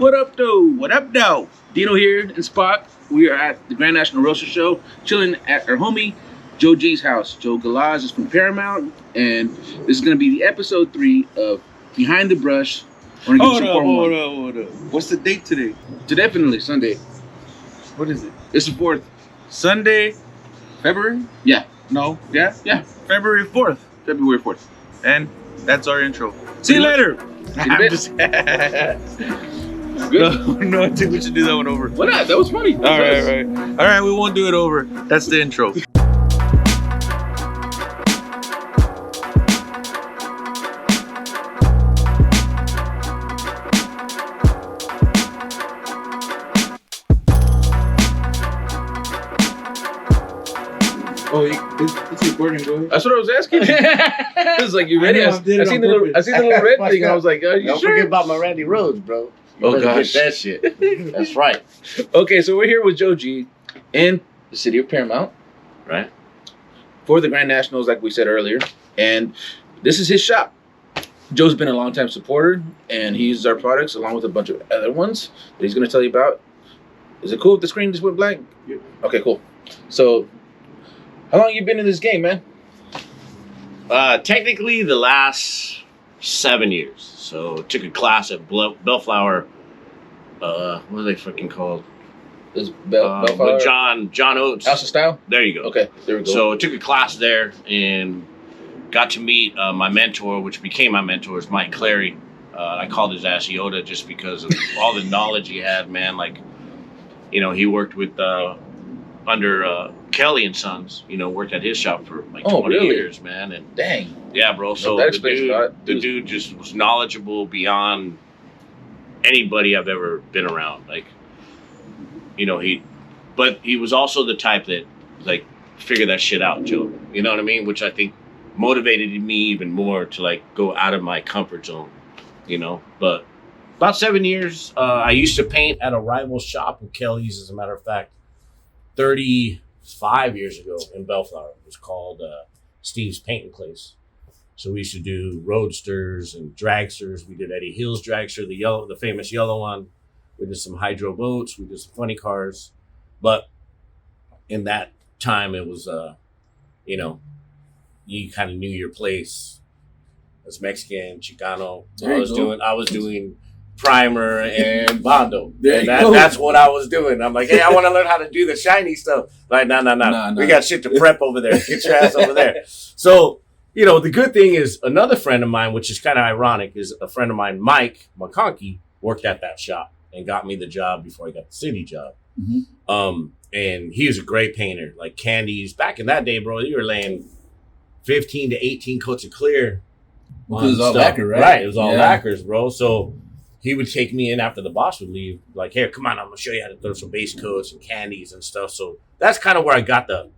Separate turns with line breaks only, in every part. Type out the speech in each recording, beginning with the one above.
What up, though? What up, though? Dino here in Spot. We are at the Grand National Roaster Show, chilling at our homie Joe G's house. Joe Galaz is from Paramount, and this is going to be the episode 3 of Behind the Brush.
Hold up. What's the date today?
So definitely Sunday.
What is it?
It's the 4th.
Sunday, February?
Yeah.
No.
Yeah.
February 4th.
February 4th.
And that's our intro. See you later. I'm just... No, I think we should do that one over.
Why not? That was funny.
All right, we won't do it over. That's the intro.
Oh, it's recording, go ahead.
That's what I was asking. It was like, you ready? I seen the little red thing. I was like, are you
Don't
sure?
forget about my Randy Rhodes, bro.
Oh,
Better
gosh.
get that shit. That's right.
Okay, so we're here with Joe G in the city of Paramount,
Right?
for the Grand Nationals, like we said earlier. And this is his shop. Joe's been a longtime supporter, and he uses our products along with a bunch of other ones that he's going to tell you about. Is it cool if the screen just went blank?
Yeah.
Okay, cool. So, how long you been in this game, man?
Technically, the last 7 years. So, took a class at Bellflower. What are they freaking called?
This Bellflower?
With John Oates.
House of Style?
There you go.
Okay, there we go.
So, took a class there and got to meet my mentor, which became my mentor, is Mike Clary. I called his ass Yoda just because of all the knowledge he had, man. Like, you know, he worked with under Kelly and Sons, you know, worked at his shop for like 20 years, man. And
dang.
yeah, bro. So
that explains a lot.
the dude just was knowledgeable beyond anybody I've ever been around. Like, you know, but he was also the type that like figure that shit out, Joe. You know what I mean? Which I think motivated me even more to like go out of my comfort zone, you know. But about 7 years, I used to paint at a rival shop with Kelly's, as a matter of fact, 35 years ago in Bellflower. It was called Steve's Painting Place. So we used to do roadsters and dragsters. We did Eddie Hill's dragster, the famous yellow one. We did some hydro boats. We did some funny cars. But in that time, it was, you know, you kind of knew your place as Mexican, Chicano. I was doing primer and bondo. And that's what I was doing. I'm like, hey, I want to learn how to do the shiny stuff. Like, no. We got shit to prep over there. Get your ass over there. So, you know, the good thing is another friend of mine, which is kind of ironic, is a friend of mine, Mike McConkey, worked at that shop and got me the job before I got the city job. Mm-hmm. And he was a great painter, like candies. Back in that day, bro, you were laying 15 to 18 coats of clear.
Because it was all lacquer, right?
Right, it was all lacquers, bro. So he would take me in after the boss would leave, like, here, come on, I'm gonna show you how to throw some base coats and candies and stuff. So that's kind of where I got the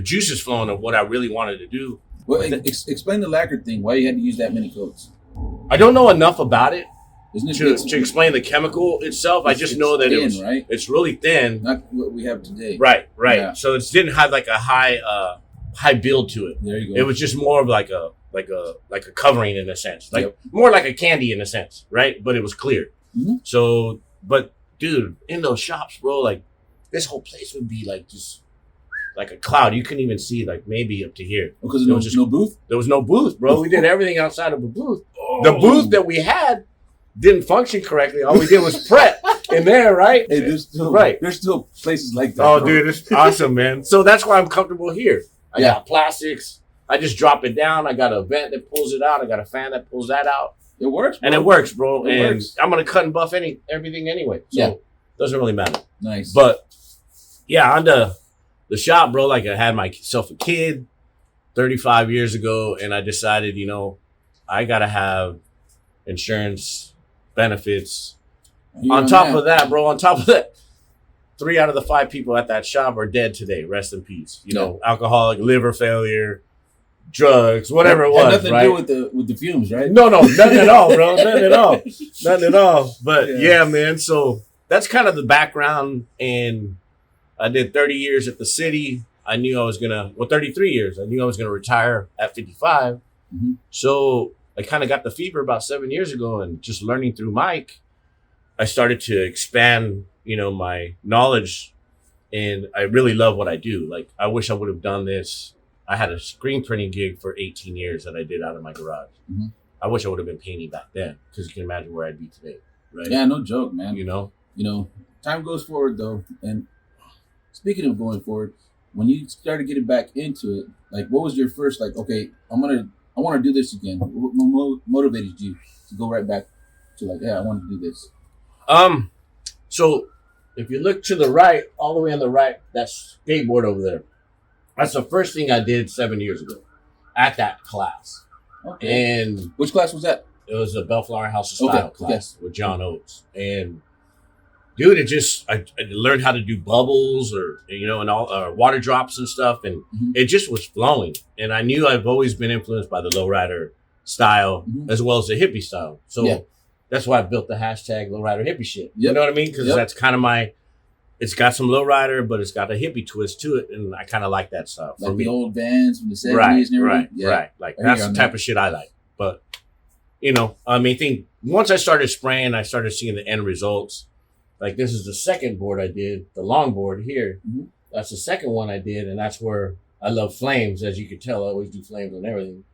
juices flowing of what I really wanted to do.
Well, explain the lacquer thing. Why you had to use that many coats?
I don't know enough about it.
Isn't it
to explain the chemical itself? I just know that
thin,
it's really thin.
Not what we have today.
Right.
Yeah.
So it didn't have like a high build to it.
There you go.
It was just more of like a covering in a sense, like more like a candy in a sense, right? But it was clear. Mm-hmm. So, but dude, in those shops, bro, like this whole place would be like just like a cloud. You couldn't even see like maybe up to here.
Because there was no booth?
There was no booth, bro. We did everything outside of a booth.
Oh.
The booth that we had didn't function correctly. All we did was prep in there, right?
Hey, there's still places like that.
Oh, bro. Dude, it's awesome, man. So that's why I'm comfortable here. I got plastics. I just drop it down. I got a vent that pulls it out. I got a fan that pulls that out.
It works, bro.
And it works, bro.
It works.
I'm gonna cut and buff everything anyway. So it doesn't really matter.
Nice.
But yeah, on the shop, bro, like I had myself a kid 35 years ago, and I decided, you know, I gotta have insurance benefits. On top of that, 3 out of the 5 people at that shop are dead today. Rest in peace. You know, alcoholic, liver failure, drugs, whatever it was.
Had nothing
right?
to do with the fumes, right?
No, nothing at all, bro. Nothing at all. But yeah, man. So that's kind of the background. And I did 30 years at the city. I knew I was 33 years. I knew I was gonna retire at 55. Mm-hmm. So I kind of got the fever about 7 years ago, and just learning through Mike, I started to expand, my knowledge, and I really love what I do. Like, I wish I would have done this. I had a screen printing gig for 18 years that I did out of my garage.
Mm-hmm.
I wish I would have been painting back then, because you can imagine where I'd be today, right?
Yeah, no joke, man.
You know?
Time goes forward though, and speaking of going forward, when you started getting back into it, like, what was your first, like, okay, I want to do this again? What motivated you to go right back to, like, yeah, I want to do this?
So if you look to the right, all the way on the right, that skateboard over there, that's the first thing I did 7 years ago at that class.
Okay.
And
Which class was that?
it was a Bellflower House of Style
Okay,
class with John Oates. And dude, I learned how to do bubbles and all water drops and stuff. And it just was flowing. And I knew I've always been influenced by the lowrider style as well as the hippie style. So that's why I built the hashtag lowrider hippie shit. You know what I mean? Because that's kind of it's got some lowrider, but it's got a hippie twist to it. And I kind of like that style.
Like the old Vans from the 70s and everything?
Right. Like, that's the type of shit I like. But, I think once I started spraying, I started seeing the end results. Like, this is the second board I did, the long board here. Mm-hmm. That's the second one I did, and that's where I love flames. As you can tell, I always do flames on everything.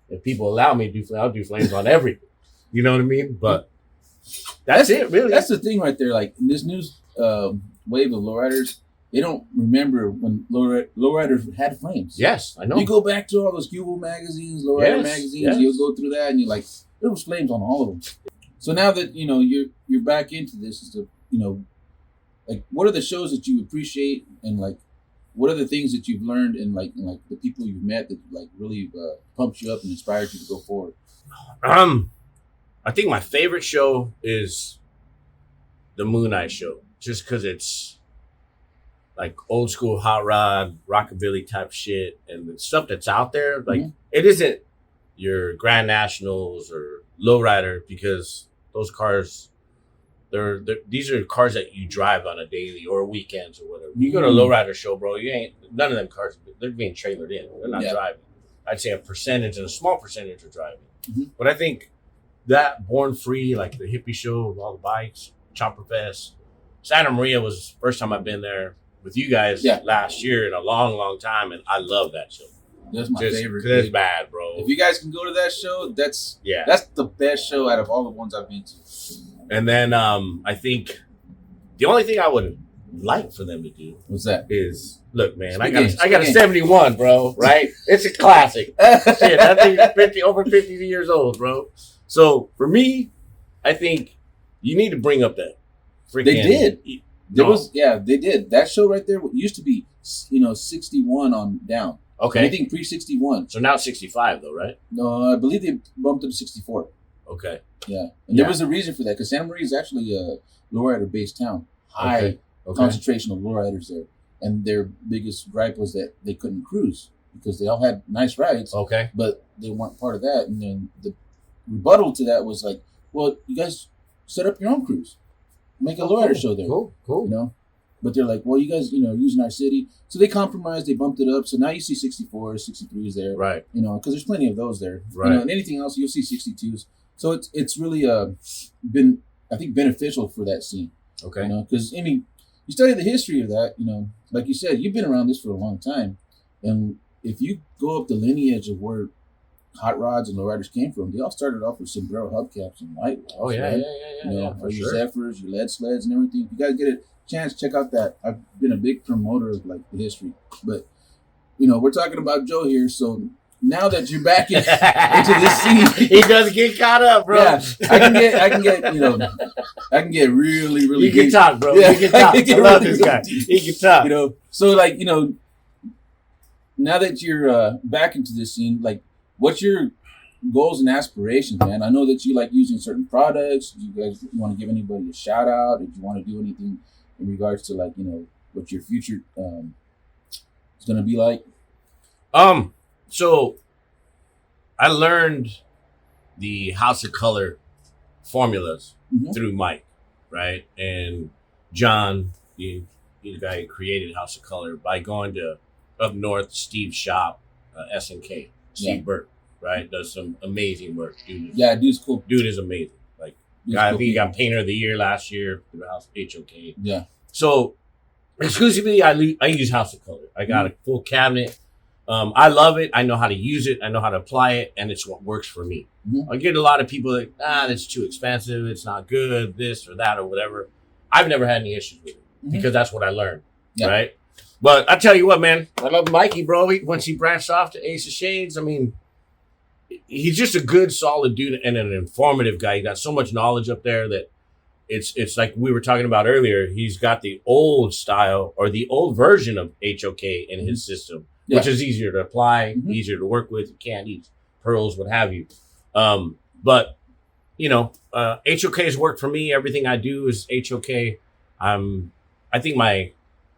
If people allow me to do flames, I'll do flames on everything. You know what I mean? But that's it, really.
That's the thing right there. Like, in this new wave of lowriders, they don't remember when lowriders had flames.
Yes, I know.
You go back to all those Cubo magazines, lowrider magazines, you'll go through that, and you're like, there was flames on all of them. So now that, you're back into this, is the like, what are the shows that you appreciate, and like, what are the things that you've learned, and like the people you've met that like really pumped you up and inspired you to go forward?
I think my favorite show is the Moon Eye show, just because it's like old school hot rod, rockabilly type shit, and the stuff that's out there. Like, it isn't your Grand Nationals or Lowrider, because those cars, these are cars that you drive on a daily or weekends or whatever. You go to a lowrider show, bro, none of them cars, they're being trailered in. They're not driving. I'd say a small percentage are driving. But I think that Born Free, like the hippie show with all the bikes, Chopper Fest, Santa Maria was the first time I've been there with you guys last year in a long, long time, and I love that show.
That's my favorite.
It's bad, bro.
If you guys can go to that show, that's the best show out of all the ones I've been to.
And then I think the only thing I would like for them to do is, look, man, I got a 71, bro, right? It's a classic. Shit, that thing's over 50 years old, bro. So for me, I think you need to bring up that freaking.
They did. They did. That show right there used to be, 61 on down.
Okay.
Anything pre-61.
So now it's 65 though, right?
No, I believe they bumped it to 64.
Okay.
Yeah. And there was a reason for that, because Santa Maria is actually a lowrider-based town. High concentration of lowriders there. And their biggest gripe was that they couldn't cruise, because they all had nice rides. Okay. But they weren't part of that. And then the rebuttal to that was like, well, you guys set up your own cruise. Make a lowrider show there. Cool. But they're like, well, you guys, using our city. So they compromised. They bumped it up. So now you see 64s, 63s there. Right. Because there's plenty of those there. Right. And anything else, you'll see 62s. So it's really been, I think, beneficial for that scene. Okay. Because, you study the history of that, like you said, you've been around this for a long time. And if you go up the lineage of where hot rods and lowriders came from, they all started off with sombrero hubcaps and light rods. Oh, yeah, right? Yeah. For your Zephyrs, your lead sleds and everything. If you guys get a chance, check out that. I've been a big promoter of like the history. But, we're talking about Joe here, so now that you're back into this scene,
he does get caught up, bro. Yeah,
I can get really, really.
You can talk, bro. Yeah, you can talk. I love this guy. He can talk.
So like, now that you're back into this scene, like, what's your goals and aspirations, man? I know that you like using certain products. Do you guys want to give anybody a shout out? Or do you want to do anything in regards to like, what your future is going to be like?
So I learned the House of Color formulas through Mike, right? And John, the guy who created House of Color, by going to up north, Steve's shop, SNK, Steve Burke. right? Does some amazing work.
Dude's cool.
Dude is amazing. Like, I think he got Painter of the Year last year for the House HOK.
Yeah.
So exclusively, I use House of Color. I got a full cabinet. I love it. I know how to use it. I know how to apply it, and it's what works for me.
Mm-hmm.
I get a lot of people that that's too expensive. It's not good. This or that or whatever. I've never had any issues with it because that's what I learned, right? But I tell you what, man, I love Mikey, bro. Once he branched off to Ace of Shades, I mean, he's just a good, solid dude and an informative guy. He got so much knowledge up there that it's like we were talking about earlier. He's got the old style or the old version of HOK in his system, which is easier to apply, easier to work with, candies, pearls, what have you. But you know, HOK has worked for me. Everything I do is HOK. I think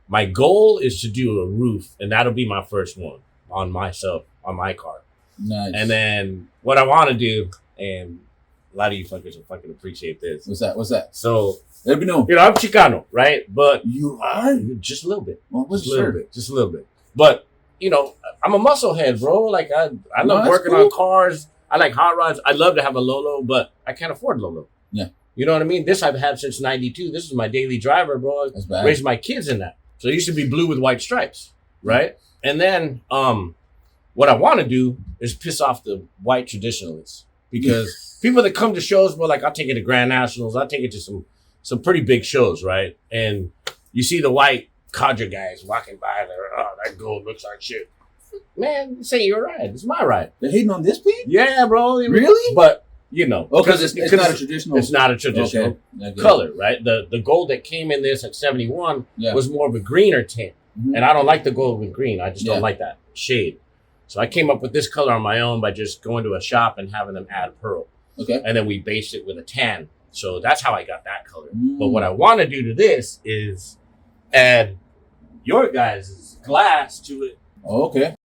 my goal is to do a roof, and that'll be my first one on myself, on my car.
Nice.
And then what I want to do, and a lot of you fuckers will fucking appreciate this.
What's that?
So,
let me know.
You know, I'm Chicano, right? But
you are
just a little bit.
Well,
just a little bit. But you know, I'm a muscle head, bro. Like I love working on cars. I like hot rods. I'd love to have a Lolo, but I can't afford Lolo.
Yeah.
You know what I mean? This I've had since '92. This is my daily driver, bro.
That's bad.
Raised my kids in that. So it used to be blue with white stripes, right? And then what I want to do is piss off the white traditionalists because people that come to shows, bro, like I'll take it to Grand Nationals, I'll take it to some pretty big shows, right? And you see the white cadre guys walking by there, oh, that gold looks like shit. Man, this ain't your ride. It's my ride.
They're hating on this piece?
Yeah, bro.
Really?
But, you know.
Because it's not a traditional.
It's not a traditional color, right? The gold that came in this at 71 was more of a greener tint. Mm-hmm. And I don't like the gold with green. I just don't like that shade. So I came up with this color on my own by just going to a shop and having them add pearl. Okay. And then we based it with a tan. So that's how I got that color. But what I want to do to this is add your guys' glass to it.
Okay.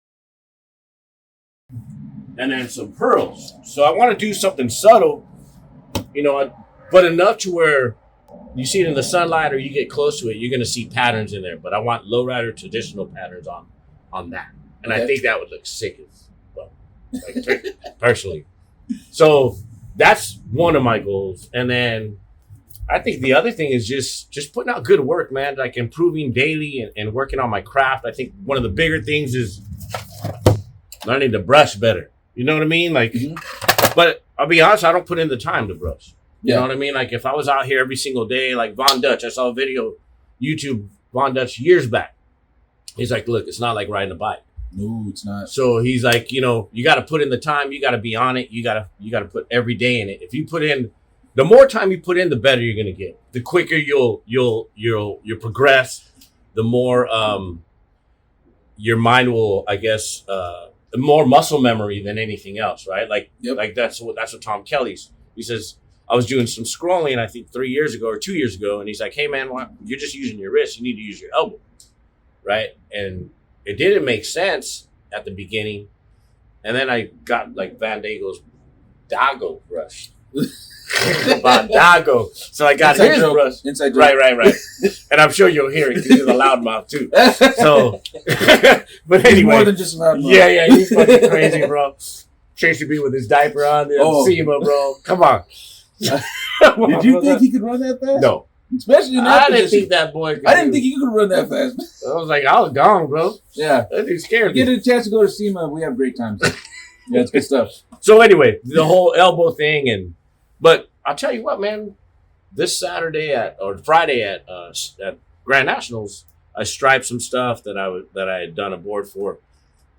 And then some pearls. So I want to do something subtle, you know, but enough to where you see it in the sunlight or you get close to it, you're going to see patterns in there. But I want lowrider traditional patterns on that. And I think that would look sick as well, like, personally. So that's one of my goals. And then I think the other thing is just putting out good work, man, like improving daily and working on my craft. I think one of the bigger things is learning to brush better. You know what I mean? Like, but I'll be honest, I don't put in the time to brush. You know what I mean? Like if I was out here every single day, like Von Dutch, I saw a video, YouTube, Von Dutch years back. He's like, look, it's not like riding a bike.
No, it's not.
So he's like, you know, you got to put in the time. You got to be on it. You got to put every day in it. If you put in, the more time you put in, the better you're gonna get. The quicker you'll progress. The more your mind will, I guess, more muscle memory than anything else, right? Like, like that's what Tom Kelly's. He says, I was doing some scrolling, I think 3 years ago or 2 years ago, and he's like, hey man, you're just using your wrist. You need to use your elbow, right? And it didn't make sense at the beginning. And then I got like Van Dago's Dago brush. Dago. So I got his brush.
Inside joke.
Right. And I'm sure you'll hear it because he's a loudmouth too. So, but anyway.
More than just a loudmouth.
Yeah, he's fucking crazy, bro. Tracy B with his diaper on there. SEMA, bro. Come on.
Did you think he could run that fast?
No.
Especially in that
I didn't think that boy could.
I didn't think he could run that fast.
I was like, I was gone, bro.
Yeah.
That dude scared me.
Get a chance to go to SEMA. We have great times. Yeah, it's good stuff.
So anyway, the whole elbow thing but I'll tell you what, man, this Friday at Grand Nationals, I striped some stuff that I had done a board for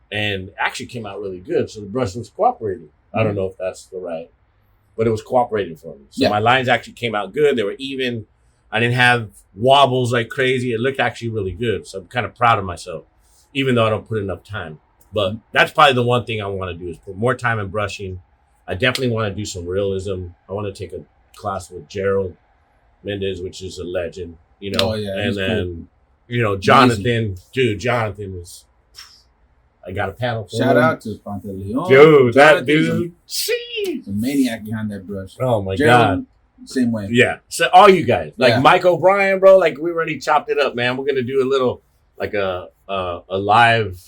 and actually came out really good. So the brush was cooperating. I don't know if that's the right, but it was cooperating for me. So my lines actually came out good. They were even. I didn't have wobbles like crazy. It looked actually really good. So I'm kind of proud of myself, even though I don't put enough time. But that's probably the one thing I want to do is put more time in brushing. I definitely want to do some realism. I want to take a class with Gerald Mendez, which is a legend, you know. And then, you know, Jonathan. Dude, Jonathan is. I got a panel for
Shout
him.
out to Pantaleon.
Dude, that dude. Jeez.
A maniac behind that brush.
Oh my
Gerald,
God.
Same way.
Yeah. So all you guys, like Mike O'Brien, bro, like we already chopped it up, man. We're gonna do a little, like a live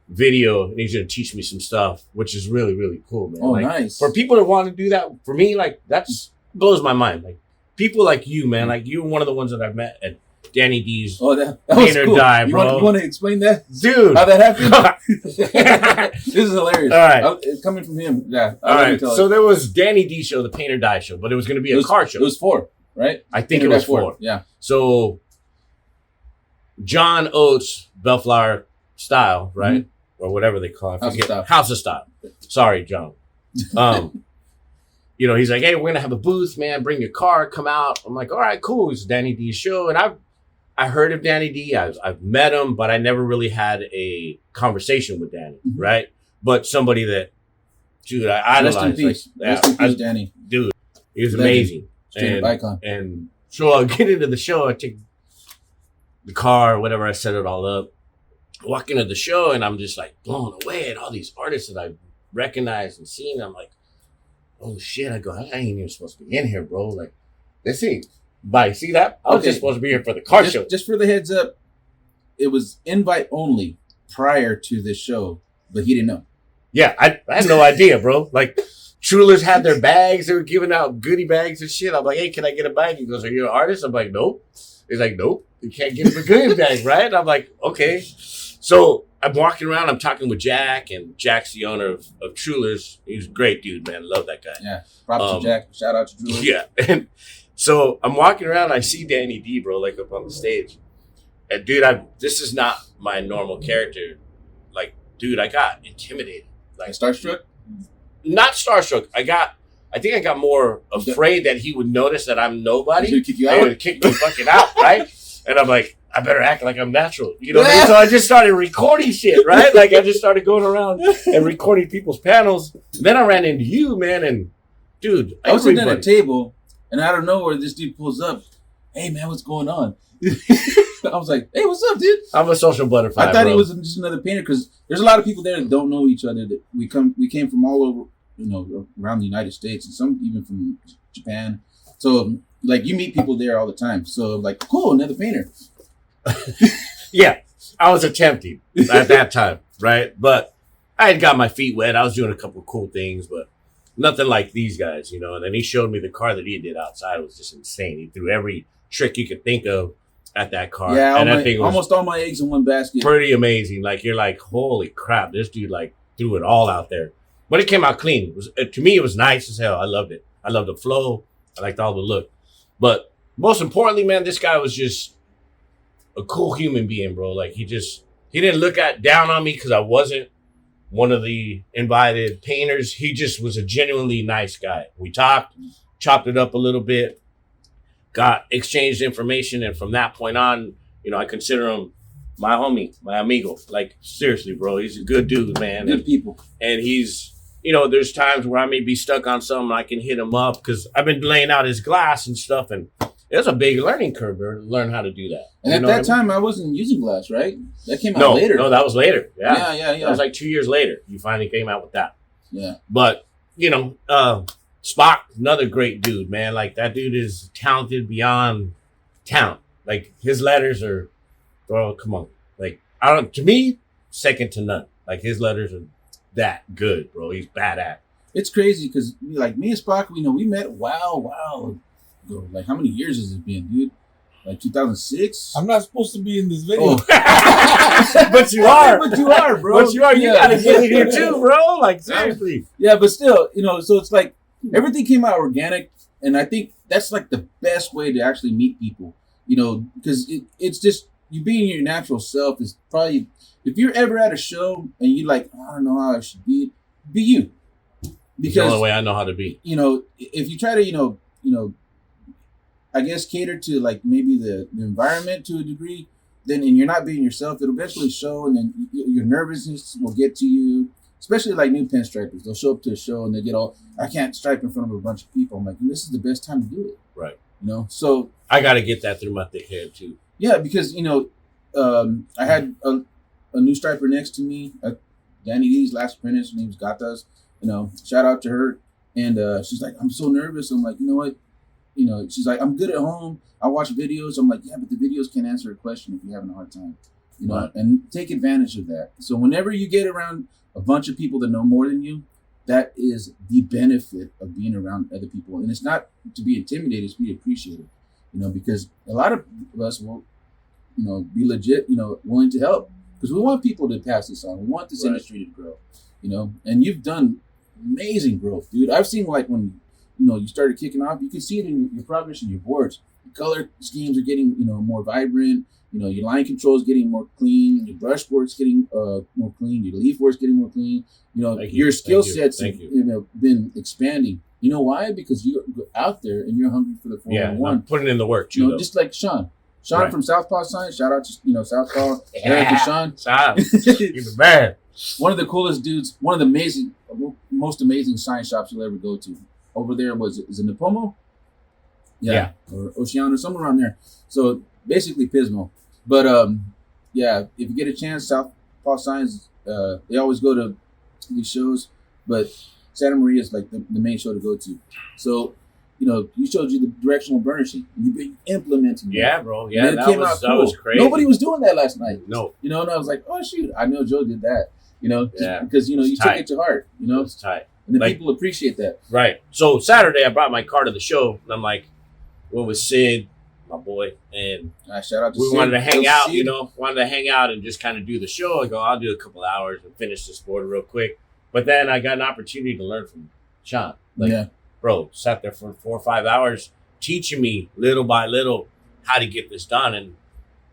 video, and he's gonna teach me some stuff, which is really, really cool, man.
Oh,
like,
nice.
For people that want to do that, for me, like that's blows my mind. Like people like you, man. Like you're one of the ones that I've met at Danny D's.
Oh, that
Paint
was
or
cool.
Die,
you
bro.
Want to explain that,
Dude?
How that happened? This is hilarious.
All right,
It's coming from him. Yeah.
all right. So there was Danny D show, the Paint or Die show, but it was going to be a car show.
It was 4, right?
I think it was 4.
Yeah.
So John Oates, Bellflower Style, right? Or whatever they call it. House of Style. Sorry, John. You know, he's like, hey, we're going to have a booth, man. Bring your car, come out. I'm like, all right, cool. It's Danny D's show. And I heard of Danny D. I've met him, but I never really had a conversation with Danny, right? But somebody that, dude, I idolize.
Rest in peace. Rest in peace, Danny.
Dude, he was amazing.
Straight icon.
And so I'll get into the show. I take the car, whatever. I set it all up. Walk into the show, and I'm just like blown away at all these artists that I recognized and seen. I'm like, oh shit! I go, I ain't even supposed to be in here, bro. Like, let's see. Bye. See that? I was just supposed to be here for the car show.
Just for the heads up, it was invite only prior to this show, but he didn't know.
Yeah, I had no idea, bro. Like, Trulers had their bags. They were giving out goodie bags and shit. I'm like, hey, can I get a bag? He goes, are you an artist? I'm like, nope. He's like, nope. You can't give him a goodie bag, right? And I'm like, okay. So I'm walking around. I'm talking with Jack, and Jack's the owner of Trulers. He's a great dude, man. Love that guy.
Yeah. Props to Jack. Shout out to Trulers.
Yeah. And so I'm walking around. I see Danny D, bro, like up on the stage. And dude, this is not my normal character. Like, dude, I got intimidated.
Like starstruck?
Not starstruck. I think I got more afraid that he would notice that I'm nobody.
He would kick you
He
out?
would kick me fucking out, right? And I'm like, I better act like I'm natural. You know what I mean? So I just started recording shit, right? Like I just started going around and recording people's panels. And then I ran into you, man, and dude,
I was sitting at a table, and out of nowhere, this dude pulls up. Hey, man, what's going on? I was like, hey, what's up, dude?
I'm a social butterfly.
I thought
bro.
he was just another painter because there's a lot of people there that don't know each other. That we came from all over, you know, around the United States, and some even from Japan. So like you meet people there all the time. So like, cool, another painter.
Yeah, I was attempting at that time, right? But I had got my feet wet. I was doing a couple of cool things, but nothing like these guys, you know. And then he showed me the car that he did outside. It was just insane. He threw every trick you could think of at that car.
Yeah,
and that thing was
almost all my eggs in one basket.
pretty amazing. Like you're like, holy crap, this dude like threw it all out there. But it came out clean. It was, to me, it was nice as hell. I loved it. I loved the flow. I liked all the look. But most importantly, man, this guy was just a cool human being, bro. Like he didn't look down on me because I wasn't one of the invited painters. He just was a genuinely nice guy. We talked, chopped it up a little bit, exchanged information, and from that point on, you know, I consider him my homie, my amigo. Like seriously, bro, he's a good dude, man.
Good people.
And he's, you know, there's times where I may be stuck on something, I can hit him up because I've been laying out his glass and stuff, and it was a big learning curve to learn how to do that.
And at that time, I wasn't using glass, right? That came out later.
No, that was later. Yeah.
Yeah.
That was like 2 years later. You finally came out with that.
Yeah.
But, you know, Spock, another great dude, man. Like, that dude is talented beyond talent. Like, his letters are, bro, come on. Like, to me, second to none. Like, his letters are that good, bro. He's badass.
It's crazy because, like, me and Spock, you know, we met wow ago. Like, how many years has it been, dude? Like 2006?
I'm not supposed to be in this video.
But you are.
But you are, bro.
But you are. You gotta get in here too, bro. Like, seriously.
Yeah, but still, you know, so it's like everything came out organic. And I think that's like the best way to actually meet people, you know, because it's just you being your natural self is probably, if you're ever at a show and you like, I don't know how I should be you.
Because the only way I know how to be.
You know, if you try to, you know, I guess cater to like maybe the environment to a degree, then and you're not being yourself, it'll eventually show, and then your nervousness will get to you. Especially like new pinstripers, they'll show up to a show and they get all, I can't stripe in front of a bunch of people. I'm like, this is the best time to do it,
right?
You know, so
I got to get that through my thick head too.
Yeah, because you know, I had a new striper next to me, Danny D's last apprentice. Her name's Gatas. You know, shout out to her. And she's like, I'm so nervous. I'm like, you know what? You know, she's like, I'm good at home. I watch videos. I'm like, yeah, but the videos can't answer a question if you're having a hard time. You know,
Right.
and take advantage of that. So whenever you get around a bunch of people that know more than you, that is the benefit of being around other people. And it's not to be intimidated, it's to be appreciated. You know, because a lot of us will, you know, be legit, you know, willing to help. Because we want people to pass this on. We want this
Right.
industry to grow. You know, and you've done amazing growth, dude. I've seen like when, you know, you started kicking off, you can see it in your progress in your boards. The color schemes are getting, you know, more vibrant. You know, your line control is getting more clean. Your brush board's getting more clean. Your leaf work's getting more clean. You know,
Thank you.
your skill
Thank you.
sets
Thank
have,
you.
you know, been expanding. You know why? Because you're out there and you're hungry for the
Yeah,
411.
I'm putting in the work too.
You know,
though.
just like Sean. Sean
Right.
from Southpaw Sign. Shout out to, you know, Southpaw. Eric and Sean.
Stop. You're the man.
One of the coolest dudes, one of the most amazing sign shops you'll ever go to. Over there is it Napomo?
Yeah.
Or Oceano, somewhere around there. So basically Pismo. But yeah, if you get a chance, Southpaw Signs, they always go to these shows, but Santa Maria is like the main show to go to. So, you know, you showed you the directional burnishing. You've been implementing that.
Yeah, bro.
And
Yeah,
it
that
came
was
out
that
cool.
was crazy.
Nobody was doing that last night.
No,
You know, and I was like, oh shoot, I know Joe did that. You know, just
Yeah.
because, you know,
It's
you
tight.
took it to heart, you know,
it's tight.
and the
Like-
people appreciate that.
Right. So Saturday, I brought my car to the show, and I'm like, went with Sid, my boy, and
Shout out to
we
Sid.
wanted to hang
Yo,
out.
Sid.
You know, wanted to hang out and just kind of do the show. I go, I'll do a couple hours and finish this board real quick. But then I got an opportunity to learn from Sean. Like,
Yeah.
bro, sat there for 4 or 5 hours teaching me little by little how to get this done.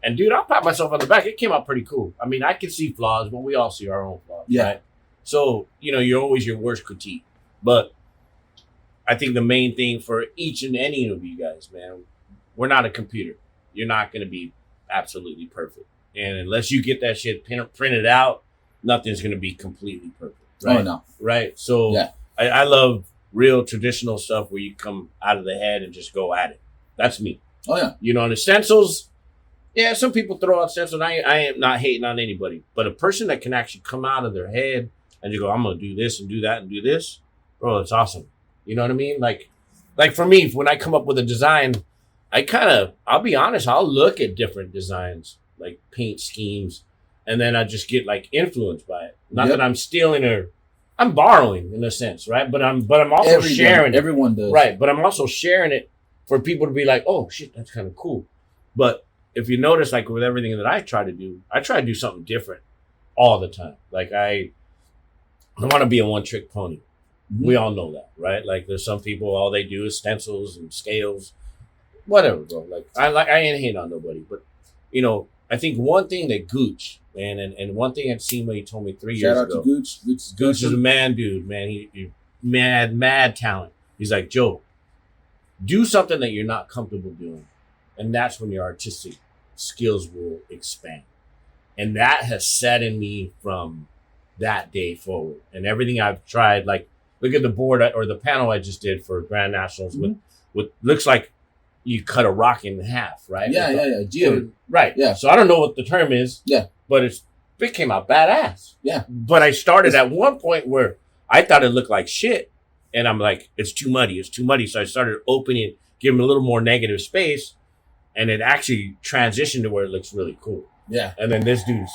And dude, I'll pat myself on the back. It came out pretty cool. I mean, I can see flaws, but we all see our own flaws.
Yeah.
Right? So, you know, you're always your worst critique. But I think the main thing for each and any of you guys, man, we're not a computer. You're not going to be absolutely perfect. And unless you get that shit printed out, nothing's going to be completely perfect. Right?
Oh no.
Right. So
Yeah.
I love real traditional stuff where you come out of the head and just go at it. That's me.
Oh yeah.
You know, and the stencils, yeah, some people throw out stencils. I am not hating on anybody. But a person that can actually come out of their head and you go, I'm going to do this and do that and do this, bro, it's awesome. You know what I mean? Like for me, when I come up with a design, I'll be honest, I'll look at different designs, like paint schemes, and then I just get like influenced by it. Not
Yep.
that I'm stealing or I'm borrowing in a sense, right? But I'm also sharing it.
Everyone does.
Right, but I'm also sharing it for people to be like, oh shit, that's kind of cool. But if you notice, like with everything that I try to do something different all the time. Like I want to be a one-trick pony.
Mhm.
We all know that, right? Like there's some people, all they do is stencils and scales, whatever, bro. I ain't hating on nobody, but you know, I think one thing that Gooch, man, and one thing I've seen when he told me 3 years
Shout out
ago.
to Gooch.
Gooch is a man, dude, man. He mad talent. He's like, Joe, do something that you're not comfortable doing. And that's when your artistic skills will expand. And that has set in me from that day forward. And everything I've tried, like, look at the board or the panel I just did for Grand Nationals with looks like you cut a rock in half, right?
Yeah. Geo.
Right.
Yeah.
So I don't know what the term is.
Yeah.
But it came out badass.
Yeah.
But I started at one point where I thought it looked like shit. And I'm like, it's too muddy. So I started opening, giving a little more negative space. And it actually transitioned to where it looks really cool.
Yeah.
And then this dude's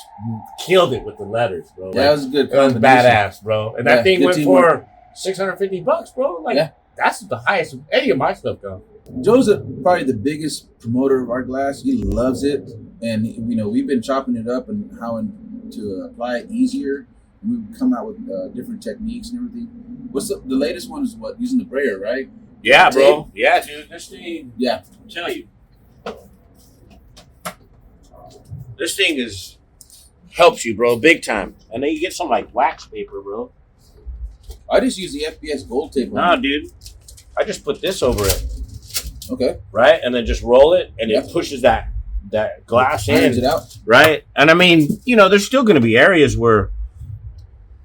killed it with the letters, bro.
Yeah, that was a good
it was
combination.
badass, bro. And
Yeah,
that thing
good
went
teamwork.
for $650, bro. Like,
Yeah.
that's the highest any of my stuff gone.
Joe's probably the biggest promoter of our glass. He loves it, and you know we've been chopping it up and how to apply it easier. And we've come out with different techniques and everything. What's the latest one? Is what, using the brayer, right?
Yeah,
Tape.
bro. Yeah, dude. This thing,
Yeah.
I'll tell you. This thing helps you, bro, big time. And then you get some like wax paper, bro.
I just use the FBS gold tape.
Nah, dude. I just put this over it,
Okay.
right? And then just roll it, and
Yep.
it pushes that glass
Irons
in,
it out.
right? And I mean, you know, there's still going to be areas where,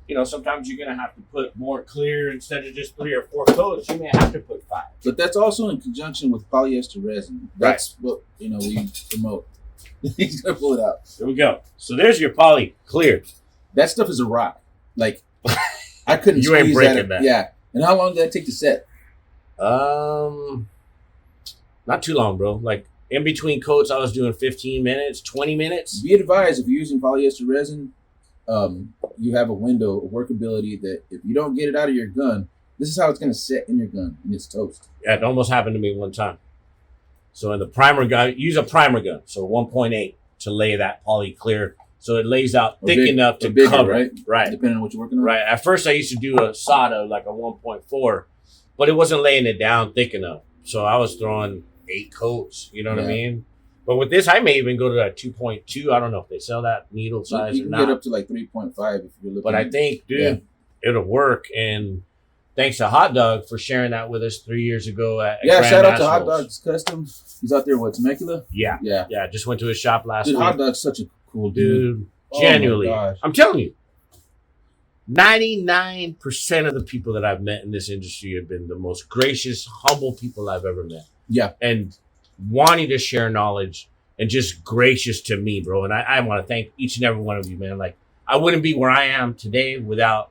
you know, sometimes you're going to have to put more clear instead of just 3 or 4 coats. You may have to put 5.
But that's also in conjunction with polyester resin. That's what we promote. He's gonna pull it out.
There we go. So there's your poly clear.
That stuff is a rock. Like I couldn't.
You ain't
squeeze
breaking that.
Yeah. And how long did that take to set?
Not too long, bro. Like In between coats, I was doing 15 minutes, 20 minutes.
Be advised, if you're using polyester resin, you have a window of workability that if you don't get it out of your gun, this is how it's going to sit in your gun, and it's toast.
Yeah, it almost happened to me one time. So in the primer gun, use a primer gun, so 1.8 to lay that poly clear, so it lays out thick enough to cover. Right.
Depending on what you're working on.
Right. At first, I used to do a SATA, like a 1.4, but it wasn't laying it down thick enough. So I was throwing 8 coats, you know what I mean? But with this, I may even go to that 2.2. I don't know if they sell that needle size
you can
or not.
get up to like 3.5 if you're looking.
But I think, dude, it'll work. And thanks to Hot Dog for sharing that with us 3 years ago at Grand
shout out to
Nationals.
Hot Dog's Custom. He's out there with Temecula.
Yeah. Just went to his shop last
week.
week.
Hot Dog's such a cool dude.
Genuinely. I'm telling you, 99% of the people that I've met in this industry have been the most gracious, humble people I've ever met.
Yeah.
And wanting to share knowledge and just gracious to me, bro. And I want to thank each and every one of you, man. Like, I wouldn't be where I am today without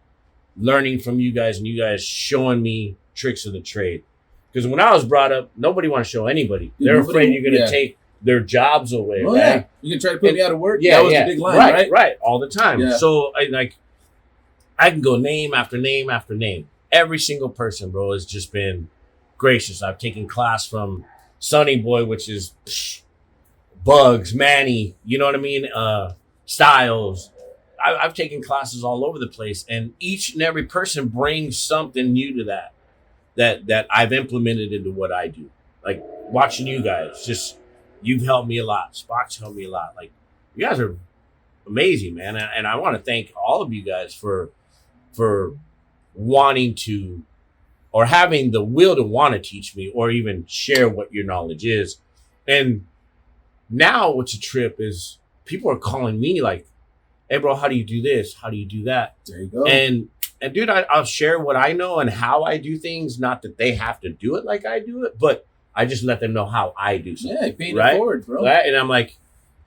learning from you guys and you guys showing me tricks of the trade. Because when I was brought up, nobody want to show anybody. They're afraid you're going to take their jobs away.
Oh,
right?
yeah. You can try to put me out of work?
Yeah,
that was the big line, right?
Right, all the time.
Yeah.
So, I can go name after name after name. Every single person, bro, has just been gracious. I've taken class from Sonny Boy, which is Bugs, Manny, you know what I mean? Styles. I've taken classes all over the place, and each and every person brings something new to that I've implemented into what I do. Like watching you guys, just you've helped me a lot. Spock's helped me a lot. Like you guys are amazing, man, and I want to thank all of you guys for wanting to, or having the will to want to teach me or even share what your knowledge is. And now what's a trip is people are calling me like, hey bro, how do you do this? How do you do that?
There you go.
And dude, I'll share what I know and how I do things. Not that they have to do it like I do it, but I just let them know how I do something.
Yeah, paying it forward, bro.
Right? And I'm like,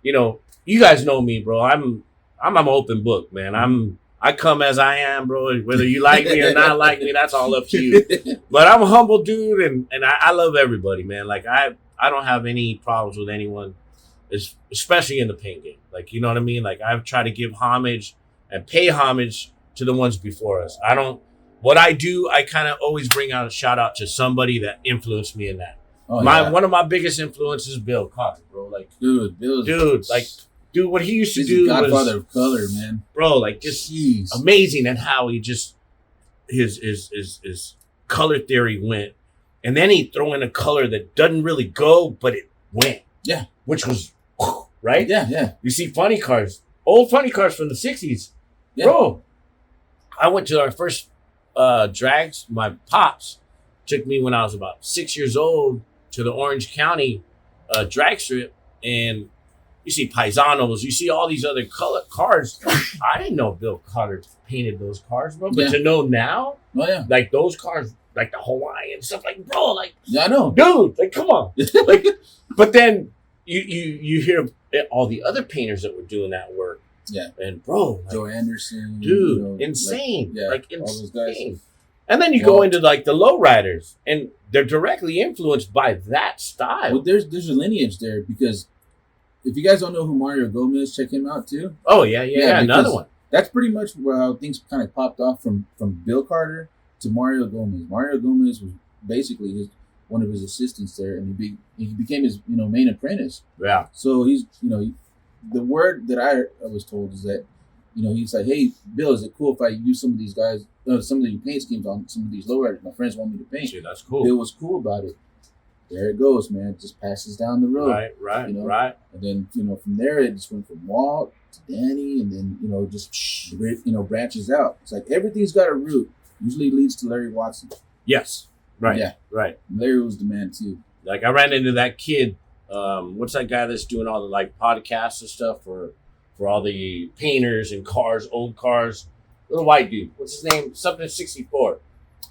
you guys know me, bro. I'm an open book, man. I come as I am, bro. Whether you like me or not like me, that's all up to you. But I'm a humble dude, and I love everybody, man. Like I don't have any problems with anyone, especially in the paint game. Like, you know what I mean? Like I've tried to give homage and pay homage to the ones before us. What I do, I kind of always bring out a shout out to somebody that influenced me in that. One of my biggest influences is Bill Cotter, bro. Like, dude, what he used to do was
Godfather of color, man.
Bro, like just amazing, and how he just his color theory went, and then he throw in a color that doesn't really go, but it went.
Yeah,
which was right.
Yeah.
You see old funny cars from the '60s, bro. I went to our first drags. My pops took me when I was about 6 years old to the Orange County drag strip, and you see Paisanos, you see all these other color cars. I didn't know Bill Cotter painted those cars, bro. But to know now, like those cars, like the Hawaiian stuff, like bro, like
I know,
dude, like come on, like. But then you hear all the other painters that were doing that work.
Yeah,
and bro,
Joe Anderson,
dude, insane, like insane.
All those guys.
And then you go into like the lowriders, and they're directly influenced by that style.
Well, there's a lineage there, because if you guys don't know who Mario Gomez, check him out too.
Oh yeah, another one.
That's pretty much how things kind of popped off from Bill Carter to Mario Gomez. Mario Gomez was basically one of his assistants there, and he became his main apprentice.
Yeah.
So he's the word that I was told is that he's like, hey Bill, is it cool if I use some of these guys, some of the paint schemes on some of these lowriders my friends want me to paint?
Dude, that's cool.
Bill was cool about it. There it goes, man. It just passes down the road.
Right.
And then, from there, it just went from Walt to Danny, and then, just, branches out. It's like everything's got a root. Usually leads to Larry Watson.
Yes. Right.
Yeah.
Right.
Larry was the man, too.
Like, I ran into that kid. What's that guy that's doing all the, like, podcasts and stuff for all the painters and cars, old cars? Little white dude. What's his name? Something 64.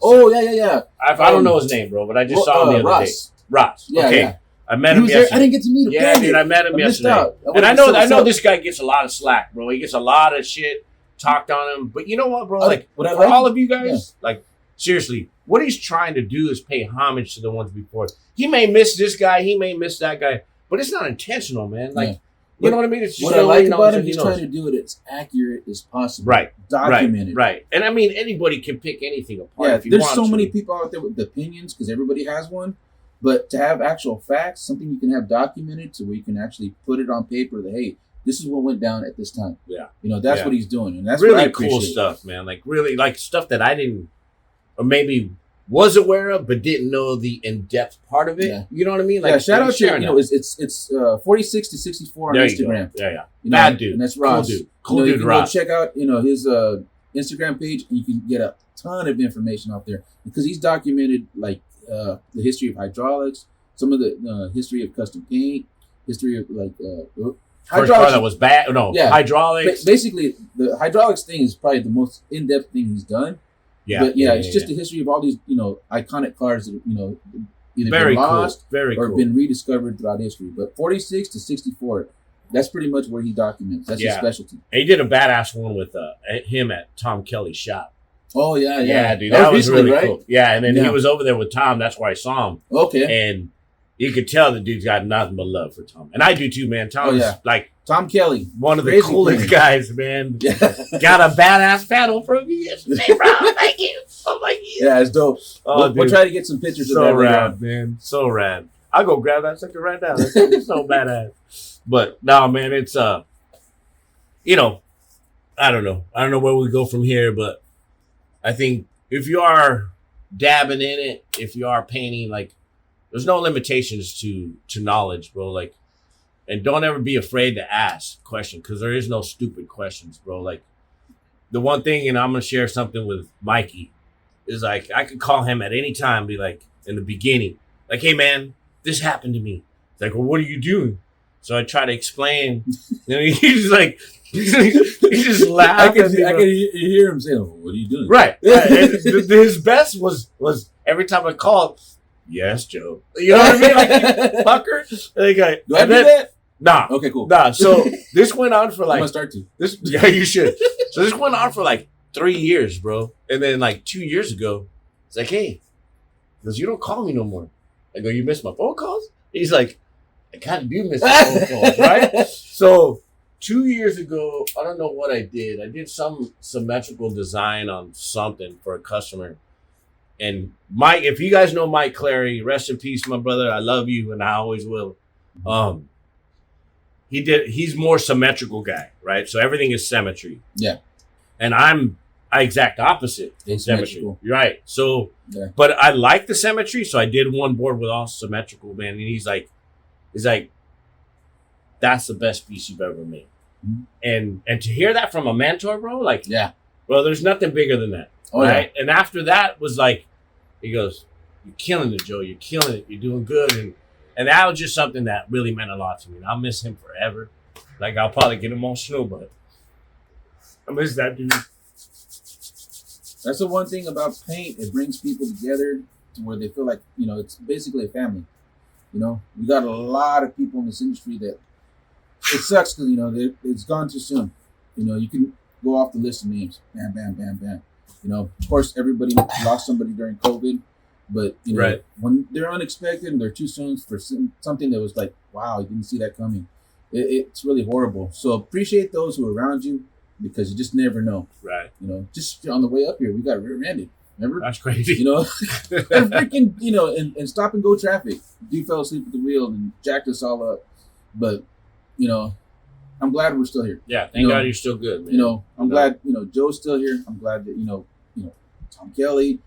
Oh, yeah.
I don't know his name, bro, but I just saw him the other day. Ross.
Yeah,
okay.
Yeah.
I met him yesterday.
I didn't get to meet him.
Yeah, dude, I met him yesterday. And I know this guy gets a lot of slack, bro. He gets a lot of shit talked on him. But you know what, bro? All of you guys, like, seriously, what he's trying to do is pay homage to the ones before. He may miss this guy. He may miss that guy. but it's not intentional, man. Like,
Yeah.
you know what I mean? It's just
What I like about him,
he
he's
knows.
trying to do it as accurate as possible.
Right.
Documented.
Right. And I mean, anybody can pick anything apart.
Yeah,
if you
there's
want
so
to.
many people out there with opinions because everybody has one. But to have actual facts, something you can have documented to where you can actually put it on paper that, hey, this is what went down at this time.
Yeah.
You know, that's
Yeah.
what he's doing. And that's
really
what I
cool
appreciate.
stuff, man. Like really, like stuff that I didn't, or maybe was aware of, but didn't know the in-depth part of it.
Yeah.
You know what I mean? Like,
Yeah, shout out to,
sharing
you know, it's 46 to 64 on
there you go.
Instagram.
Yeah.
You know,
Bad dude.
And that's Ross.
Cool dude.
You
Cool
know,
dude,
you can
Ross.
go check out, you know, his Instagram page, and you can get a ton of information out there because he's documented like the history of hydraulics, some of the history of custom paint, history of like
First part that was bad. No,
Yeah.
hydraulics.
Basically, the hydraulics thing is probably the most in-depth thing he's done.
Yeah.
But it's just the history of all these, you know, iconic cars that, you know, either
very
been lost
cool. Very
or
cool.
been rediscovered throughout history. But 46 to 64, that's pretty much where he documents. That's his specialty.
And he did a badass one with him at Tom Kelly's shop.
Oh, yeah.
Yeah, dude. That was
recently,
really cool. Yeah, and then he
Yeah.
was over there with Tom. That's where I saw him.
Okay.
And you could tell the dude's got nothing but love for Tom. And I do too, man. Tom's like
Tom Kelly.
one of the
Crazy
coolest
thing.
guys, man.
Yeah.
Got a badass panel from you yesterday, bro. Thank you. Oh my God.
Yeah, it's dope.
Oh,
We'll try to get some pictures of
so
that later
rad,
on.
man. So rad. I'll go grab that sucker right now. That's so badass. But no, man, it's you know, I don't know where we go from here, but I think if you are dabbing in it, if you are painting, like there's no limitations to knowledge, bro. Like, and don't ever be afraid to ask questions because there is no stupid questions, bro. Like the one thing, and I'm gonna share something with Mikey, is like I could call him at any time, be like in the beginning, like, hey man, this happened to me. It's like, well, what are you doing? So I try to explain. You know, he's like, he just laughing.
I can hear him saying, "What are you doing?"
Right. And his best was every time I called, yes, Joe. You know what I mean? Like, fucker. Like,
Do I do that?
Nah.
Okay, cool.
Nah. So this went on for
I'm
like
gonna start to.
Yeah, you should. So this went on for like 3 years, bro. And then like 2 years ago, it's like, hey, he goes, you don't call me no more. I go, you miss my phone calls? He's like, I kind of do miss my phone calls, right? So 2 years ago, I don't know what I did. I did some symmetrical design on something for a customer. And Mike, if you guys know Mike Clary, rest in peace, my brother. I love you and I always will. He's more symmetrical guy, right? So everything is symmetry.
Yeah.
And I'm exact opposite in symmetry.
Asymmetrical.
Right. So, but I like the symmetry. So I did one board with all symmetrical, man. And he's like, that's the best piece you've ever made.
Mm-hmm.
And to hear that from a mentor, bro, like,
Yeah.
bro, there's nothing bigger than that.
Oh,
right. And after that was like, he goes, you're killing it, Joe. You're killing it. You're doing good. And that was just something that really meant a lot to me. And I'll miss him forever. Like, I'll probably get emotional, but I miss that dude.
That's the one thing about paint. It brings people together to where they feel like, you know, it's basically a family. You know, we got a lot of people in this industry that it sucks because, you know, it's gone too soon. You know, you can go off the list of names. Bam, bam, bam, bam. You know, of course, everybody lost somebody during COVID. But, you know, when they're unexpected and they're too soon for something that was like, wow, you didn't see that coming. It's really horrible. So appreciate those who are around you because you just never know.
Right.
You know, just on the way up here, we got rear-ended. Remember?
That's crazy.
You know, and freaking, you know, in stop and go traffic. Dude fell asleep at the wheel and jacked us all up. But, you know, I'm glad we're still here.
Yeah, thank God you're still good, man.
You know, I'm glad, you know, Joe's still here. I'm glad that, you know, Tom Kelly.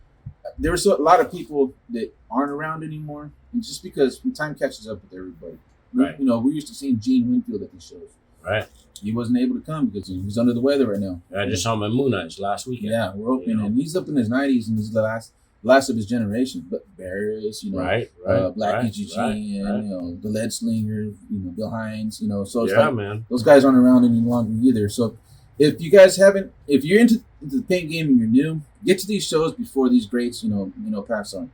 There were a lot of people that aren't around anymore. And just because time catches up with everybody.
Right.
You know, we're used to seeing Gene Winfield at these shows.
Right.
He wasn't able to come because he's under the weather right now.
I just saw him at Moon Eyes last weekend.
Yeah, we're hoping.
You know?
And he's up in his 90s and he's the last of his generation. But Barris, you know, Black EGG and, you know, the Lead Slinger, you know, Bill Hines, you know. So it's like,
man.
Those guys aren't around any longer either. So if you guys haven't, if you're into the paint game and you're new, get to these shows before these greats, you know, pass on.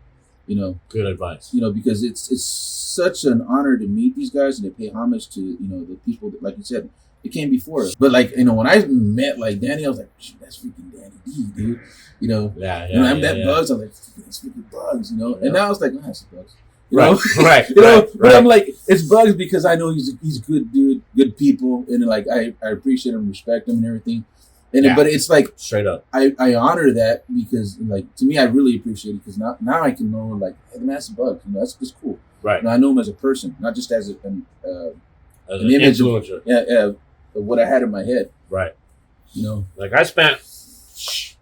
You know,
good advice.
You know, because it's such an honor to meet these guys and to pay homage to, you know, the people that, like you said, it came before us. But like, you know, when I met like Danny, I was like, that's freaking Danny D, dude. You know, and I met Bugs. I was like, that's freaking Bugs. You know, and now it's like, that's Bugs. You know?
Right.
But I'm like, it's Bugs because I know he's a good dude, good people, and like I appreciate him, respect him, and everything. And
Yeah.
but it's like
Straight up.
I honor that because like to me I really appreciate it because now I can know like hey, the man's Bugs, that's just cool.
Right.
And I know him as a person, not just as an image
influencer.
of what I had in my head.
Right.
You know,
like I spent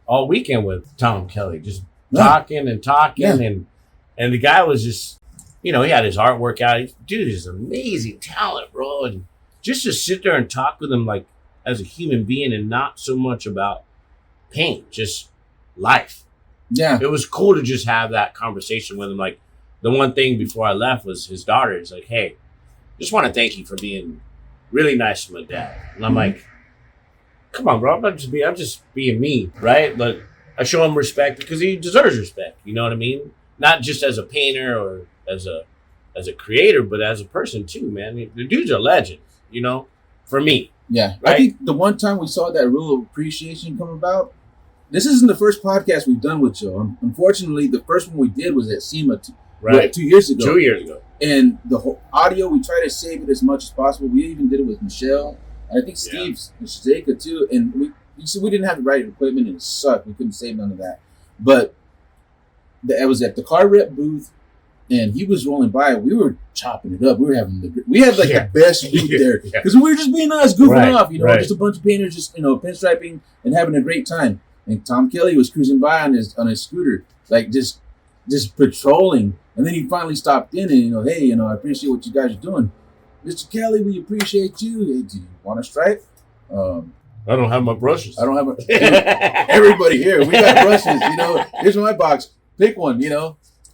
all weekend with Tom Kelly, just talking and the guy was just, he had his artwork out. Dude is amazing talent, bro. And just to sit there and talk with him like as a human being and not so much about paint, just life.
Yeah.
It was cool to just have that conversation with him. Like the one thing before I left was his daughter is like, hey, just want to thank you for being really nice to my dad. And I'm like, come on, bro. I'm just being me, right? But I show him respect because he deserves respect. You know what I mean? Not just as a painter or as a creator, but as a person too, man. The dude's a legend, for me.
Yeah.
Right?
I think the one time we saw that real appreciation come about, this isn't the first podcast we've done with Joe. Unfortunately, the first one we did was at SEMA 2 years ago.
2 years ago.
And the whole audio, we try to save it as much as possible. We even did it with Michelle. And I think Steve's Shazeka too. And we didn't have the right equipment and it sucked. We couldn't save none of that. But I was at the car rep booth and he was rolling by. We were chopping it up. We had like the best booth there because we were just being us, goofing off, just a bunch of painters, just pinstriping and having a great time. And Tom Kelly was cruising by on his scooter, like just patrolling. And then he finally stopped in and hey, I appreciate what you guys are doing. Mr. Kelly, we appreciate you. Hey, do you want a stripe?
I don't have my brushes.
I don't have everybody here. We got brushes, Here's my box. Pick one,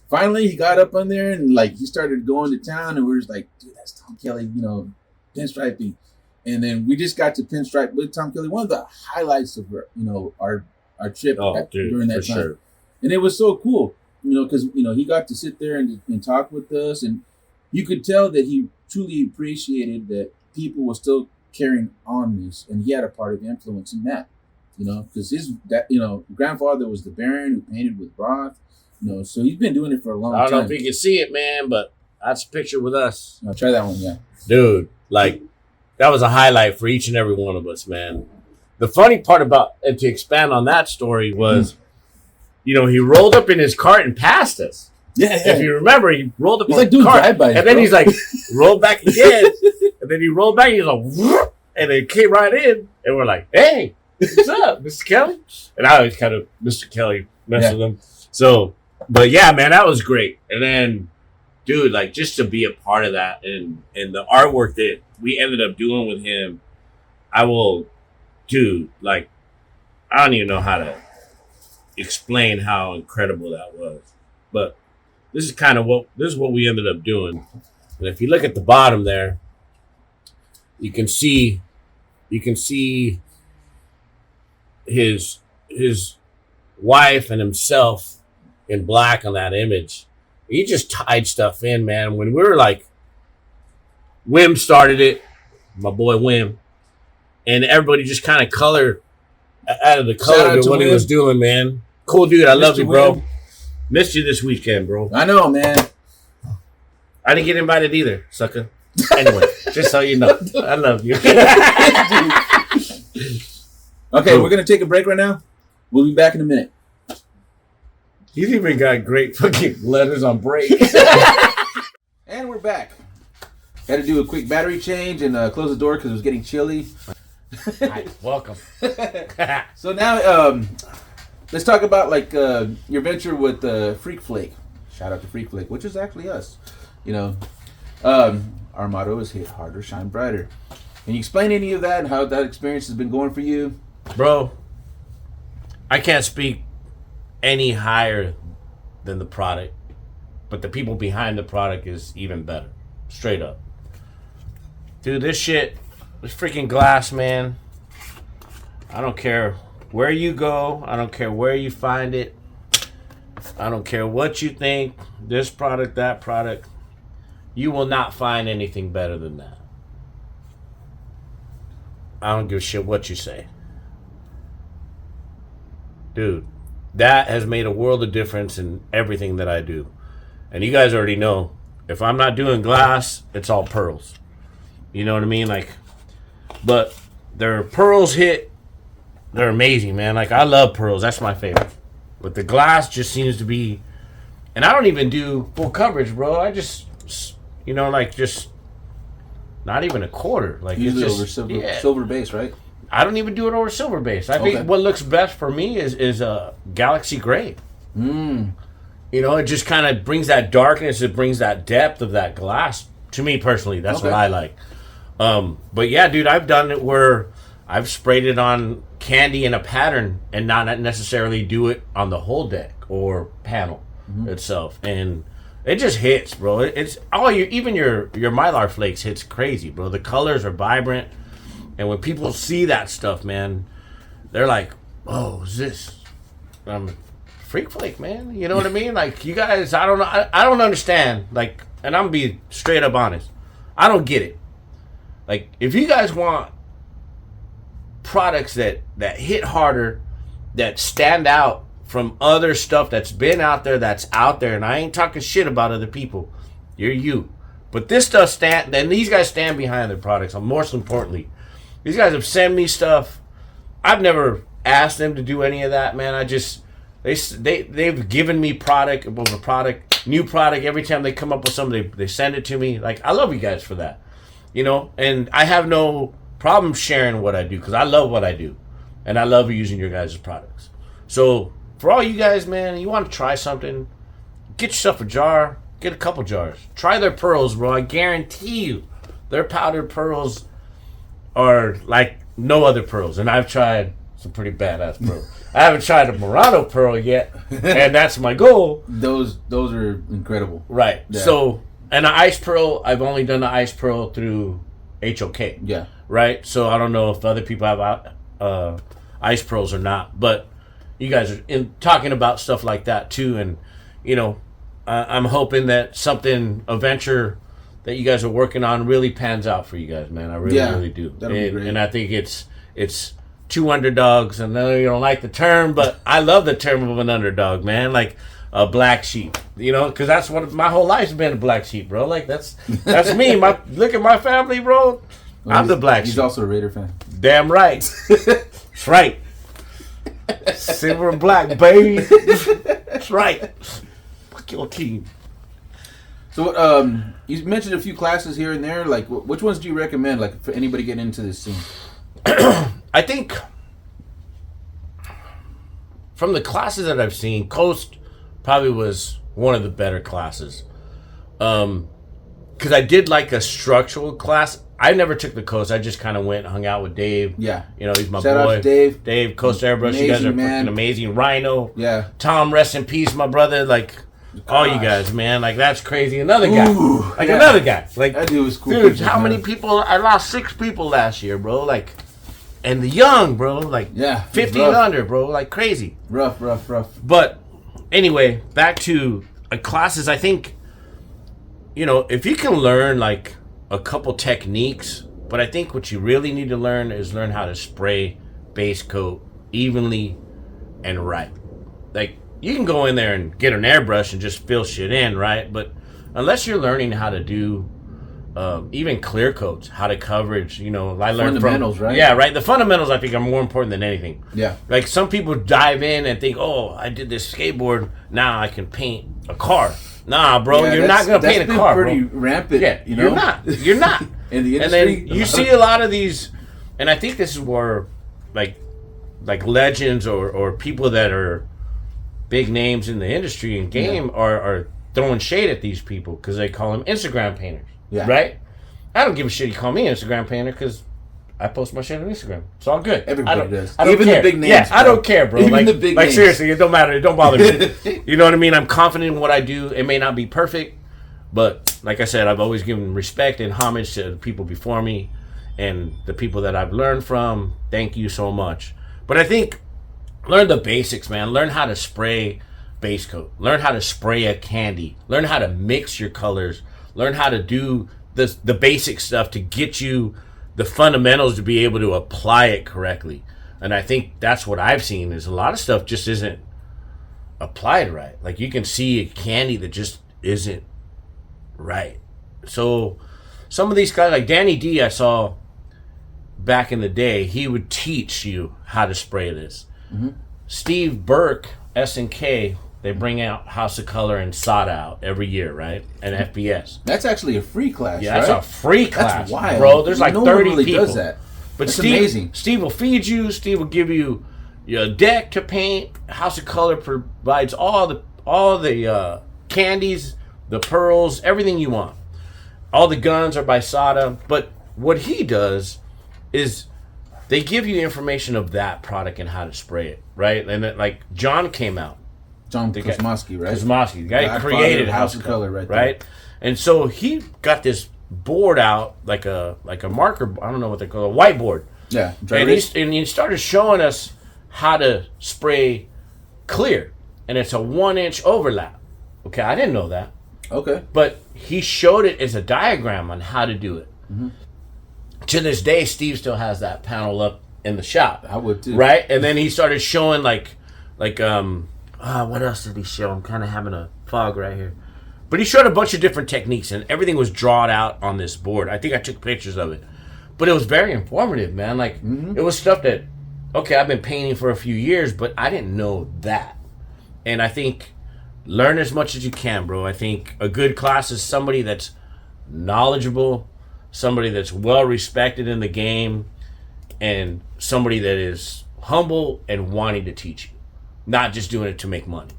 Finally, he got up on there and like he started going to town and we were just like, dude, that's Tom Kelly, pinstriping. And then we just got to pinstripe with Tom Kelly. One of the highlights of our trip during that time. Sure. And it was so cool, because he got to sit there and talk with us, and you could tell that he truly appreciated that people were still carrying on this, and he had a part of influence in that, because his grandfather was the Baron who painted with Roth, so he's been doing it for a long time.
I don't know if you can see it, man, but that's a picture with us.
I'll try that one, yeah.
Dude, like that was a highlight for each and every one of us, man. The funny part about, and to expand on that story was, he rolled up in his cart and passed us.
Yeah.
If you remember, he rolled up in
his
cart, and then he's like, rolled back again, and then he rolled back, he's like, and it came right in, and we're like, hey, what's up, Mr. Kelly? And I was kind of Mr. Kelly messing with him. So, but yeah, man, that was great. And then, dude, like just to be a part of that and the artwork that we ended up doing with him, dude, like, I don't even know how to explain how incredible that was. But this is what we ended up doing. And if you look at the bottom there, you can see his wife and himself in black on that image. He just tied stuff in, man. When we were like, Wim started it, my boy Wim, and everybody just kind of colored out of the color to what he was doing, man. Cool dude, I love you, bro. Wim. Missed you this weekend, bro.
I know, man.
I didn't get invited either, sucker. Anyway, just so you know, I love you.
Okay, we're gonna take a break right now. We'll be back in a minute.
He's even got great fucking letters on break.
And we're back. Had to do a quick battery change and close the door because it was getting chilly.
Nice. Welcome.
So now, let's talk about like your venture with Freak Flake. Shout out to Freak Flake, which is actually us. Our motto is hit harder, shine brighter. Can you explain any of that and how that experience has been going for you?
Bro, I can't speak any higher than the product, but the people behind the product is even better. Straight up. Dude, this freaking glass, man. I don't care where you go. I don't care where you find it. I don't care what you think. This product, that product. You will not find anything better than that. I don't give a shit what you say. Dude, that has made a world of difference in everything that I do. And you guys already know, If I'm not doing glass, it's all pearls. You know what I mean? Like, but their pearls they're amazing, man. Like, I love pearls. That's my favorite. But the glass just seems to be, and I don't even do full coverage, bro. I just, just not even a quarter. Like,
usually
it's just
over silver base, right?
I don't even do it over silver base. I think what looks best for me is a Galaxy Gray. It just kind of brings that darkness. It brings that depth of that glass. To me personally, that's what I like. But yeah, dude, I've done it where I've sprayed it on candy in a pattern and not necessarily do it on the whole deck or panel itself, and it just hits, bro. It's even your Mylar flakes hits crazy, bro. The colors are vibrant. And when people see that stuff, man, they're like, "Oh, is this freak flake, man?" You know what I mean? Like, you guys, I don't know, I don't understand. Like, and I'm gonna be straight up honest, I don't get it. Like, if you guys want products that hit harder, that stand out from other stuff that's been out there, and I ain't talking shit about other people. You're you, but this stuff and these guys stand behind their products. And most importantly, these guys have sent me stuff. I've never asked them to do any of that, man. They've given me product over product, new product. Every time they come up with something, they send it to me. Like, I love you guys for that, and I have no problem sharing what I do because I love what I do, and I love using your guys' products. So for all you guys, man, you want to try something, get yourself a jar, get a couple jars. Try their pearls, bro. I guarantee you, their powdered pearls are like no other pearls, and I've tried some pretty badass pearls. I haven't tried a Murano pearl yet, and that's my goal.
Those are incredible,
right? Yeah. So, and an ice pearl, I've only done the ice pearl through HOK. Yeah. Right. So I don't know if other people have ice pearls or not, but you guys are talking about stuff like that too, and I'm hoping that a venture that you guys are working on really pans out for you guys, man. I really do. That'll be great. And I think it's two underdogs. And I know you don't like the term, but I love the term of an underdog, man. Like a black sheep, because that's what my whole life's been, a black sheep, bro. Like that's me. Look at my family, bro. Well, I'm the black sheep.
He's also a Raider fan.
Damn right. That's right. Silver and black, baby. That's right. Fuck your team.
So, you mentioned a few classes here and there. Like, which ones do you recommend, like, for anybody getting into this scene?
I think from the classes that I've seen, Coast probably was one of the better classes. Because I did like a structural class. I never took the Coast. I just kind of went and hung out with Dave. Yeah. He's my boy. Shout out to Dave. Dave, Coast Airbrush. Amazing, you guys are fucking amazing. Rhino. Yeah. Tom, rest in peace, my brother. Like, all you guys, man. Like, that's crazy. Another guy. Another guy. Like, that dude was cool. Dude, how many people? I lost 6 people last year, bro. Like, and the young, bro. Like, 15 under, bro. Like, crazy. Rough. But, anyway, back to classes. I think, if you can learn, like, a couple techniques, but I think what you really need to learn how to spray base coat evenly and right. Like, you can go in there and get an airbrush and just fill shit in, right? But unless you're learning how to do even clear coats, how to coverage, I learned fundamentals, right? Yeah, right. The fundamentals, I think, are more important than anything. Yeah. Like, some people dive in and think, oh, I did this skateboard, now I can paint a car. Nah, bro, you're not gonna paint a car, bro. Rampant, yeah, You're not. In the industry, and then you see a lot of these, and I think this is where, like legends or people that are big names in the industry and game are throwing shade at these people because they call them Instagram painters. Yeah. Right? I don't give a shit you call me an Instagram painter because I post my shit on Instagram. It's all good. Everybody does. Even the big names. Yeah, bro. I don't care, bro. Even the big names. Seriously, it don't matter. It don't bother me. You know what I mean? I'm confident in what I do. It may not be perfect, but like I said, I've always given respect and homage to the people before me and the people that I've learned from. Thank you so much. But I think learn the basics, man. Learn how to spray base coat. Learn how to spray a candy. Learn how to mix your colors. Learn how to do the basic stuff to get you the fundamentals to be able to apply it correctly. And I think that's what I've seen is a lot of stuff just isn't applied right. Like, you can see a candy that just isn't Right. So some of these guys, like Danny D, I saw back in the day, he would teach you how to spray this. Mm-hmm. Steve Burke, S&K, they bring out House of Color and Soda out every year, right? And FBS.
That's actually a free class,
yeah,
right?
That's a free class,
that's wild,
bro. There's like
no
30
one really
people.
Does that.
But
that's
Steve,
amazing.
Steve will feed you. Steve will give you your deck to paint. House of Color provides all the candies, the pearls, everything you want. All the guns are by Sada. But what he does is they give you information of that product and how to spray it, right? And then, like, John came out.
John Kosmosky, right?
Kosmosky, the guy who created House of Color, right? And so he got this board out, like a marker, I don't know what they call it, a whiteboard.
Yeah.
And he started showing us how to spray clear. And it's a 1-inch overlap. Okay, I didn't know that.
Okay.
But he showed it as a diagram on how to do it. Mm-hmm. To this day, Steve still has that panel up in the shop.
I would too.
Right? And then he started showing what else did he show? I'm kind of having a fog right here. But he showed a bunch of different techniques, and everything was drawn out on this board. I think I took pictures of it. But it was very informative, man. Like, It was stuff that, okay, I've been painting for a few years, but I didn't know that. And I think learn as much as you can, bro. I think a good class is somebody that's knowledgeable, somebody that's well respected in the game, and somebody that is humble and wanting to teach you, not just doing it to make money.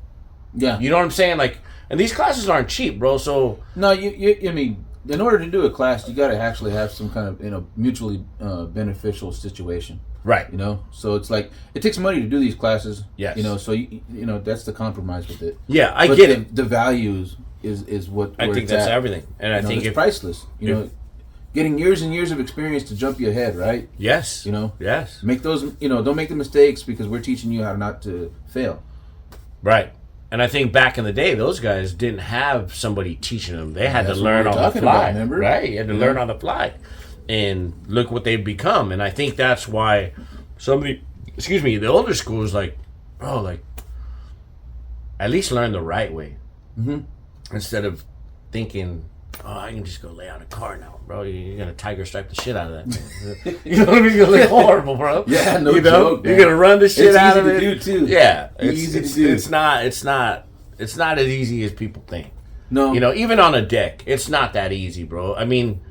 Yeah.
You know what I'm saying? Like, and these classes aren't cheap, bro. So
no, I mean, in order to do a class, you got to actually have some kind of mutually beneficial situation.
Right.
So it's like it takes money to do these classes.
Yes.
So that's the compromise with it.
Yeah, I
but
get it.
The values is what
I think that's everything, and I think
it's priceless. Getting years and years of experience to jump you ahead, right?
Yes. Yes.
Make those. Don't make the mistakes because we're teaching you how not to fail.
Right. And I think back in the day, those guys didn't have somebody teaching them. They had to learn on the fly.
Remember?
Right. You had to learn on the fly. And look what they've become. And I think that's why the older school is like, bro, like, at least learn the right way. Mm-hmm. Instead of thinking, I can just go lay out a car now, bro. You're going to tiger stripe the shit out of that thing. You know what I mean? You're going to look horrible, bro.
Yeah, no joke,
You're going to run the shit out of it.
It's easy to do, too.
Yeah.
Easy to do.
It's not as easy as people think.
No.
Even on a deck, it's not that easy, bro. I mean,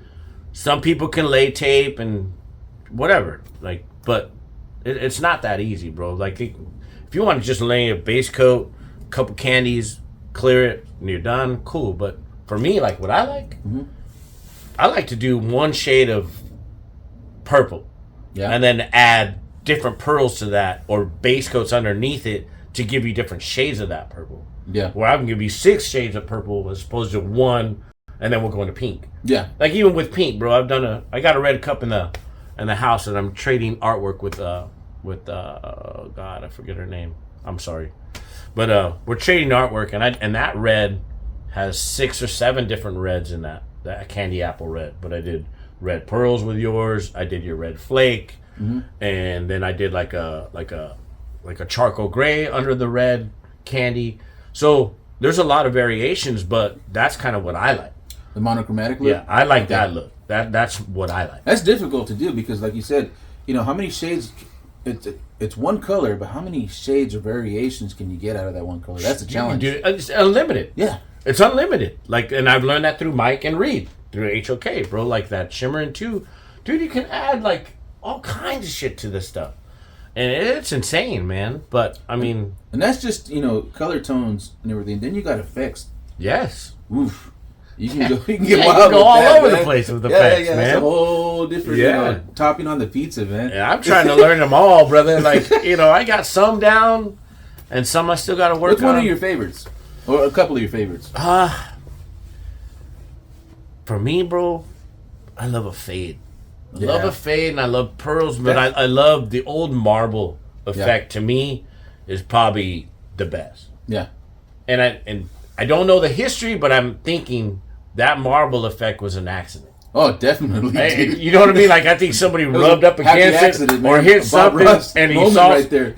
some people can lay tape and whatever, like, but it's not that easy, bro. Like, if you want to just lay a base coat, a couple candies, clear it, and you're done, cool. But for me, like, what I like, I like to do one shade of purple, and then add different pearls to that, or base coats underneath it to give you different shades of that purple.
Yeah.
Where I can give you 6 shades of purple as opposed to 1, and then we'll go into pink.
Yeah.
Like, even with pink, bro, I got a red cup in the house, and I'm trading artwork with God, I forget her name. I'm sorry. But we're trading artwork, and that red has 6 or 7 different reds in that candy apple red. But I did red pearls with yours. I did your red flake, and then I did like a charcoal gray under the red candy. So there's a lot of variations, but that's kind of what I like.
The monochromatic look?
Yeah, I like that look. That's what I like.
That's difficult to do because, like you said, how many shades? It's one color, but how many shades or variations can you get out of that one color? That's a challenge.
It's unlimited.
Yeah,
it's unlimited. Like, and I've learned that through Mike and Reed through HOK, bro. Like that Shimmer 2, dude. You can add like all kinds of shit to this stuff, and it's insane, man. But I mean,
and that's just color tones and everything. Then you got effects.
Yes.
Oof. You can get wild.
You can go all over
man.
the place with effects, man.
That's a whole different topping on the pizza, man.
Yeah, I'm trying to learn them all, brother. Like, I got some down, and some I still got to work on.
What's one of your favorites? Or a couple of your favorites?
For me, bro, I love a fade. I love a fade, and I love pearls, but I love the old marble effect. To me, is probably the best.
Yeah.
And I don't know the history, but I'm thinking that marble effect was an accident.
Oh, definitely.
You know what I mean? Like, I think somebody rubbed up against it or hit
Bob
something,
Ross
and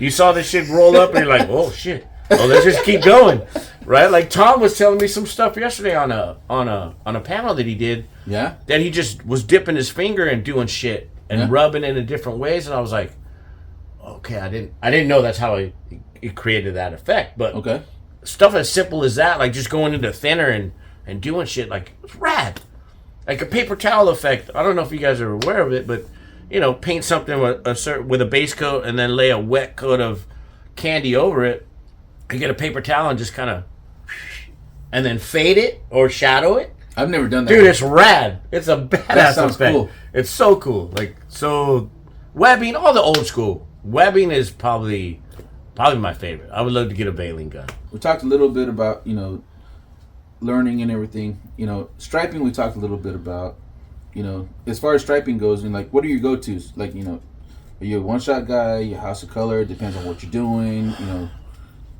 you saw this shit roll up, and you're like, oh shit. Oh, let's just keep going.
right? Like Tom was telling me some stuff yesterday on a panel that he did.
Yeah.
That he just was dipping his finger and doing shit and rubbing it in different ways, and I was like, okay, I didn't know that's how it created that effect. But stuff as simple as that, like just going into thinner and doing shit, like it's rad. Like a paper towel effect. I don't know if you guys are aware of it, but paint something with a base coat and then lay a wet coat of candy over it. You get a paper towel and just kind of, and then fade it or shadow it.
I've never done that.
Dude, it's rad. It's a badass effect.
Cool.
It's so cool. Like, so webbing, all the old school. Webbing is probably my favorite. I would love to get a baling gun.
We talked a little bit about, learning and everything. Striping we talked a little bit about. As far as striping goes, and like, what are your go-tos? Like, are you a one-shot guy? Your house of color? It depends on what you're doing,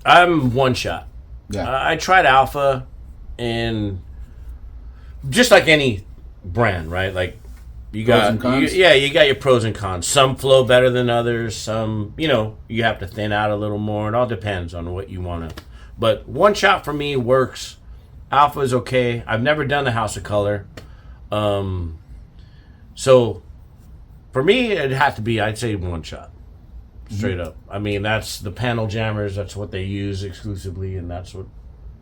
I'm one shot.
Yeah.
I tried Alpha, and just like any brand, right? Like, you got
pros and cons?
You got your pros and cons. Some flow better than others. Some, you have to thin out a little more. It all depends on what you want to. But one shot for me works. Alpha is okay. I've never done the house of color. So for me, it'd have to be, I'd say, one shot. Straight up. I mean, that's the panel jammers. That's what they use exclusively, and that's what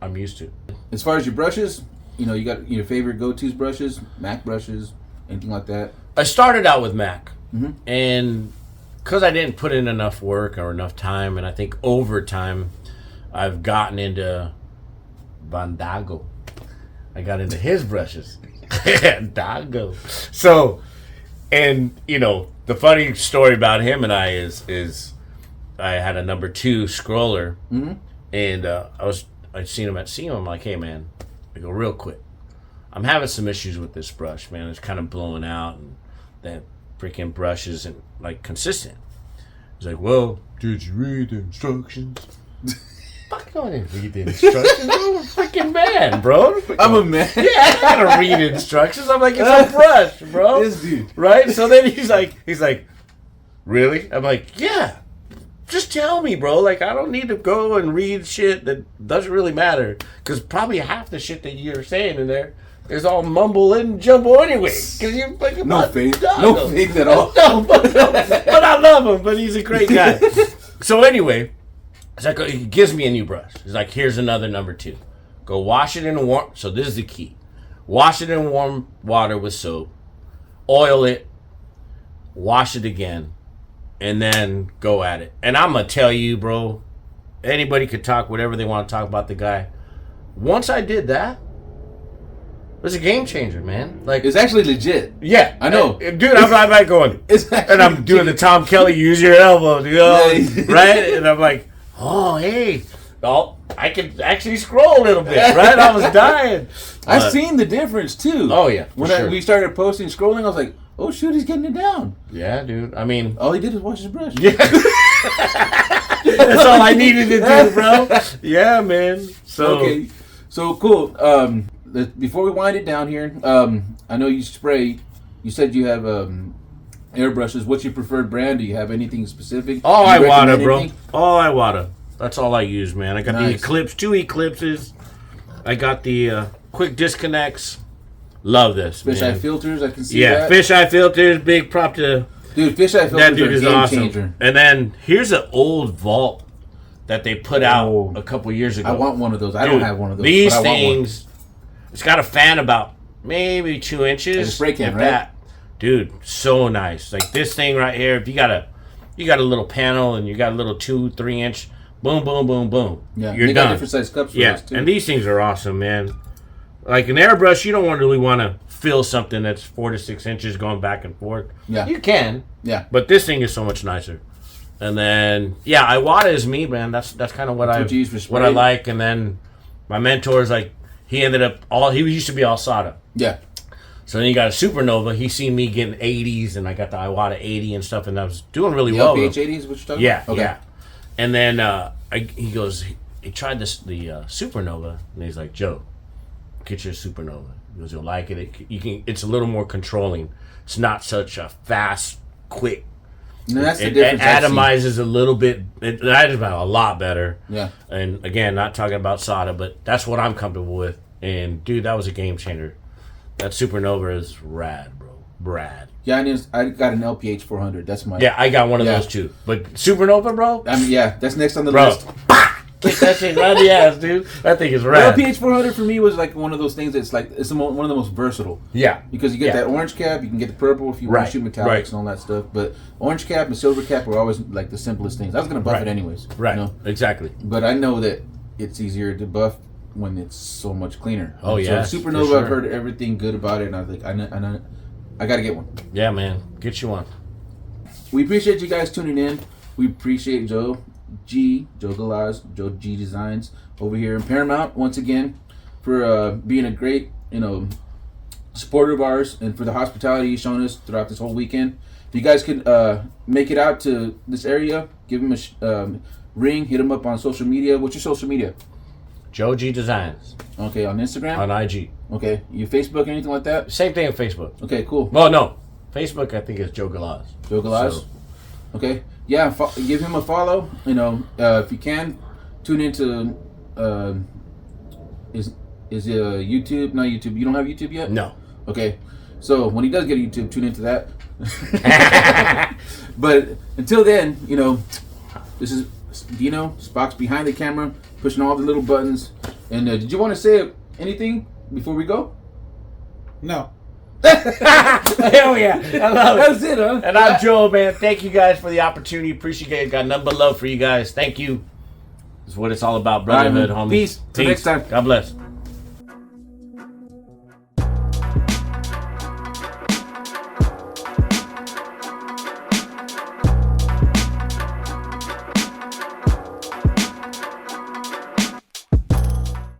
I'm used to.
As far as your brushes, you got your favorite go-tos brushes, Mac brushes, anything like that?
I started out with Mac, and because I didn't put in enough work or enough time, and I think over time, I've gotten into Bandago. I got into his brushes. Dago. So, and the funny story about him and I is I had a number 2 scroller, and I'd seen him at SEMA. I'm like, hey man, I go real quick. I'm having some issues with this brush, man. It's kind of blowing out, and that freaking brush isn't like consistent. He's like, well, did you read the instructions? Fuck, I didn't read the instructions. I'm a freaking man, bro.
I'm a man.
Yeah, I gotta read instructions. I'm like, it's a brush, bro.
This dude.
Right? So then he's like, really? I'm like, yeah. Just tell me, bro. Like, I don't need to go and read shit that doesn't really matter. Because probably half the shit that you're saying in there is all mumble and jumble anyway. Because you're like,
no faith at all.
No, but I love him. But he's a great guy. So anyway, it's like, he gives me a new brush. He's like, here's another number 2. Go wash it in warm. So this is the key. Wash it in warm water with soap. Oil it. Wash it again. And then go at it. And I'm going to tell you, bro, anybody could talk whatever they want to talk about the guy. Once I did that, it was a game changer, man. Like,
it's actually legit.
Yeah.
I know.
Dude, I'm like going, and I'm doing the Tom Kelly, use your elbow, right? And I'm like, oh, hey, I could actually scroll a little bit, right? I was dying.
I've seen the difference, too.
Oh, yeah.
When we started posting scrolling, I was like, oh, shoot, he's getting it down.
Yeah, dude. I mean,
all he did was wash his brush.
Yeah. That's all I needed to do, bro. Yeah, man. So
okay. So cool. Before we wind it down here, I know you spray. You said you have airbrushes. What's your preferred brand? Do you have anything specific?
Oh, Iwata, bro. Oh, Iwata. That's all I use, man. I got the Eclipse, 2 Eclipses. I got the quick disconnects. Love this,
Fisheye
man.
filters, I can see that.
Yeah, fisheye filters, big prop to...
Dude, fisheye filters
that dude
are
is
game
awesome.
changer.
And then, here's an old vault that they put out a couple years ago.
I want one of those. I don't have one of those.
These
but I
things, it's got a fan about maybe 2 inches.
Like a spray can,
if
right?
that. Dude, so nice. Like this thing right here, if you got a little panel and you got a little 2-3 inch, boom, boom, boom, boom.
Yeah,
you're
they
done.
got different size cups for those too.
And these things are awesome, man. Like an airbrush, you don't really want to fill something that's 4 to 6 inches going back and forth.
Yeah,
you can.
Yeah,
but this thing is so much nicer. And then Iwata is me, man. That's kind of what I like. And then my mentor is like, he ended up he used to be all Sada.
Yeah.
So then you got a Supernova. He seen me getting 80s, and I got the Iwata 80 and stuff, and I was doing really well.
LPH 80s, what you're talking
about?
Okay.
Yeah. And then he goes, he tried the Supernova, and he's like, Joe, get your Supernova. He goes, you'll like it. It's a little more controlling. It's not such a fast, quick
And that's the
It
difference. I've seen.
atomizes a little bit. That is a lot better.
Yeah.
And again, not talking about soda, but that's what I'm comfortable with. And dude, that was a game changer. That Supernova is rad, bro. Rad.
Yeah, I got an LPH 400. That's my.
Yeah, I got one of those too. But Supernova, bro.
I mean, yeah, that's next on the
Bro,
list.
kick that shit right in the ass, dude. That thing is rad.
The LPH 400 for me was like one of those things that's like one of the most versatile.
Yeah.
Because you get that orange cap, you can get the purple if you want to shoot metallics and all that stuff. But orange cap and silver cap were always like the simplest things. I was gonna buff it anyways.
Right.
You know?
Exactly.
But I know that it's easier to buff when it's so much cleaner.
Oh yeah.
So Supernova,
sure.
I've heard everything good about it, and I think I gotta get one.
Yeah, man. Get you one.
We appreciate you guys tuning in. We appreciate Joe Galaz, Joe G Designs over here in Paramount once again for being a great, supporter of ours and for the hospitality he's shown us throughout this whole weekend. If you guys could make it out to this area, give him a ring, hit him up on social media. What's your social media?
Joe G Designs.
Okay, on Instagram?
On IG.
Okay, your Facebook, anything like that?
Same thing on Facebook.
Okay, cool.
Well, no. Facebook, I think, is Joe Galaz.
Joe Galaz?
So,
okay. Yeah, give him a follow. If you can, tune into is YouTube? Not YouTube. You don't have YouTube yet?
no.
Okay. So when he does get a YouTube, tune into that. But until then, this is Dino, Spock's behind the camera, pushing all the little buttons. And did you want to say anything before we go?
No.
Hell yeah. I love it.
That's it, huh?
And I'm Joe, man. Thank you guys for the opportunity. Appreciate it. Got nothing but love for you guys. Thank you. That's what it's all about, brotherhood,
All right,
homie.
peace. Till next time.
God bless.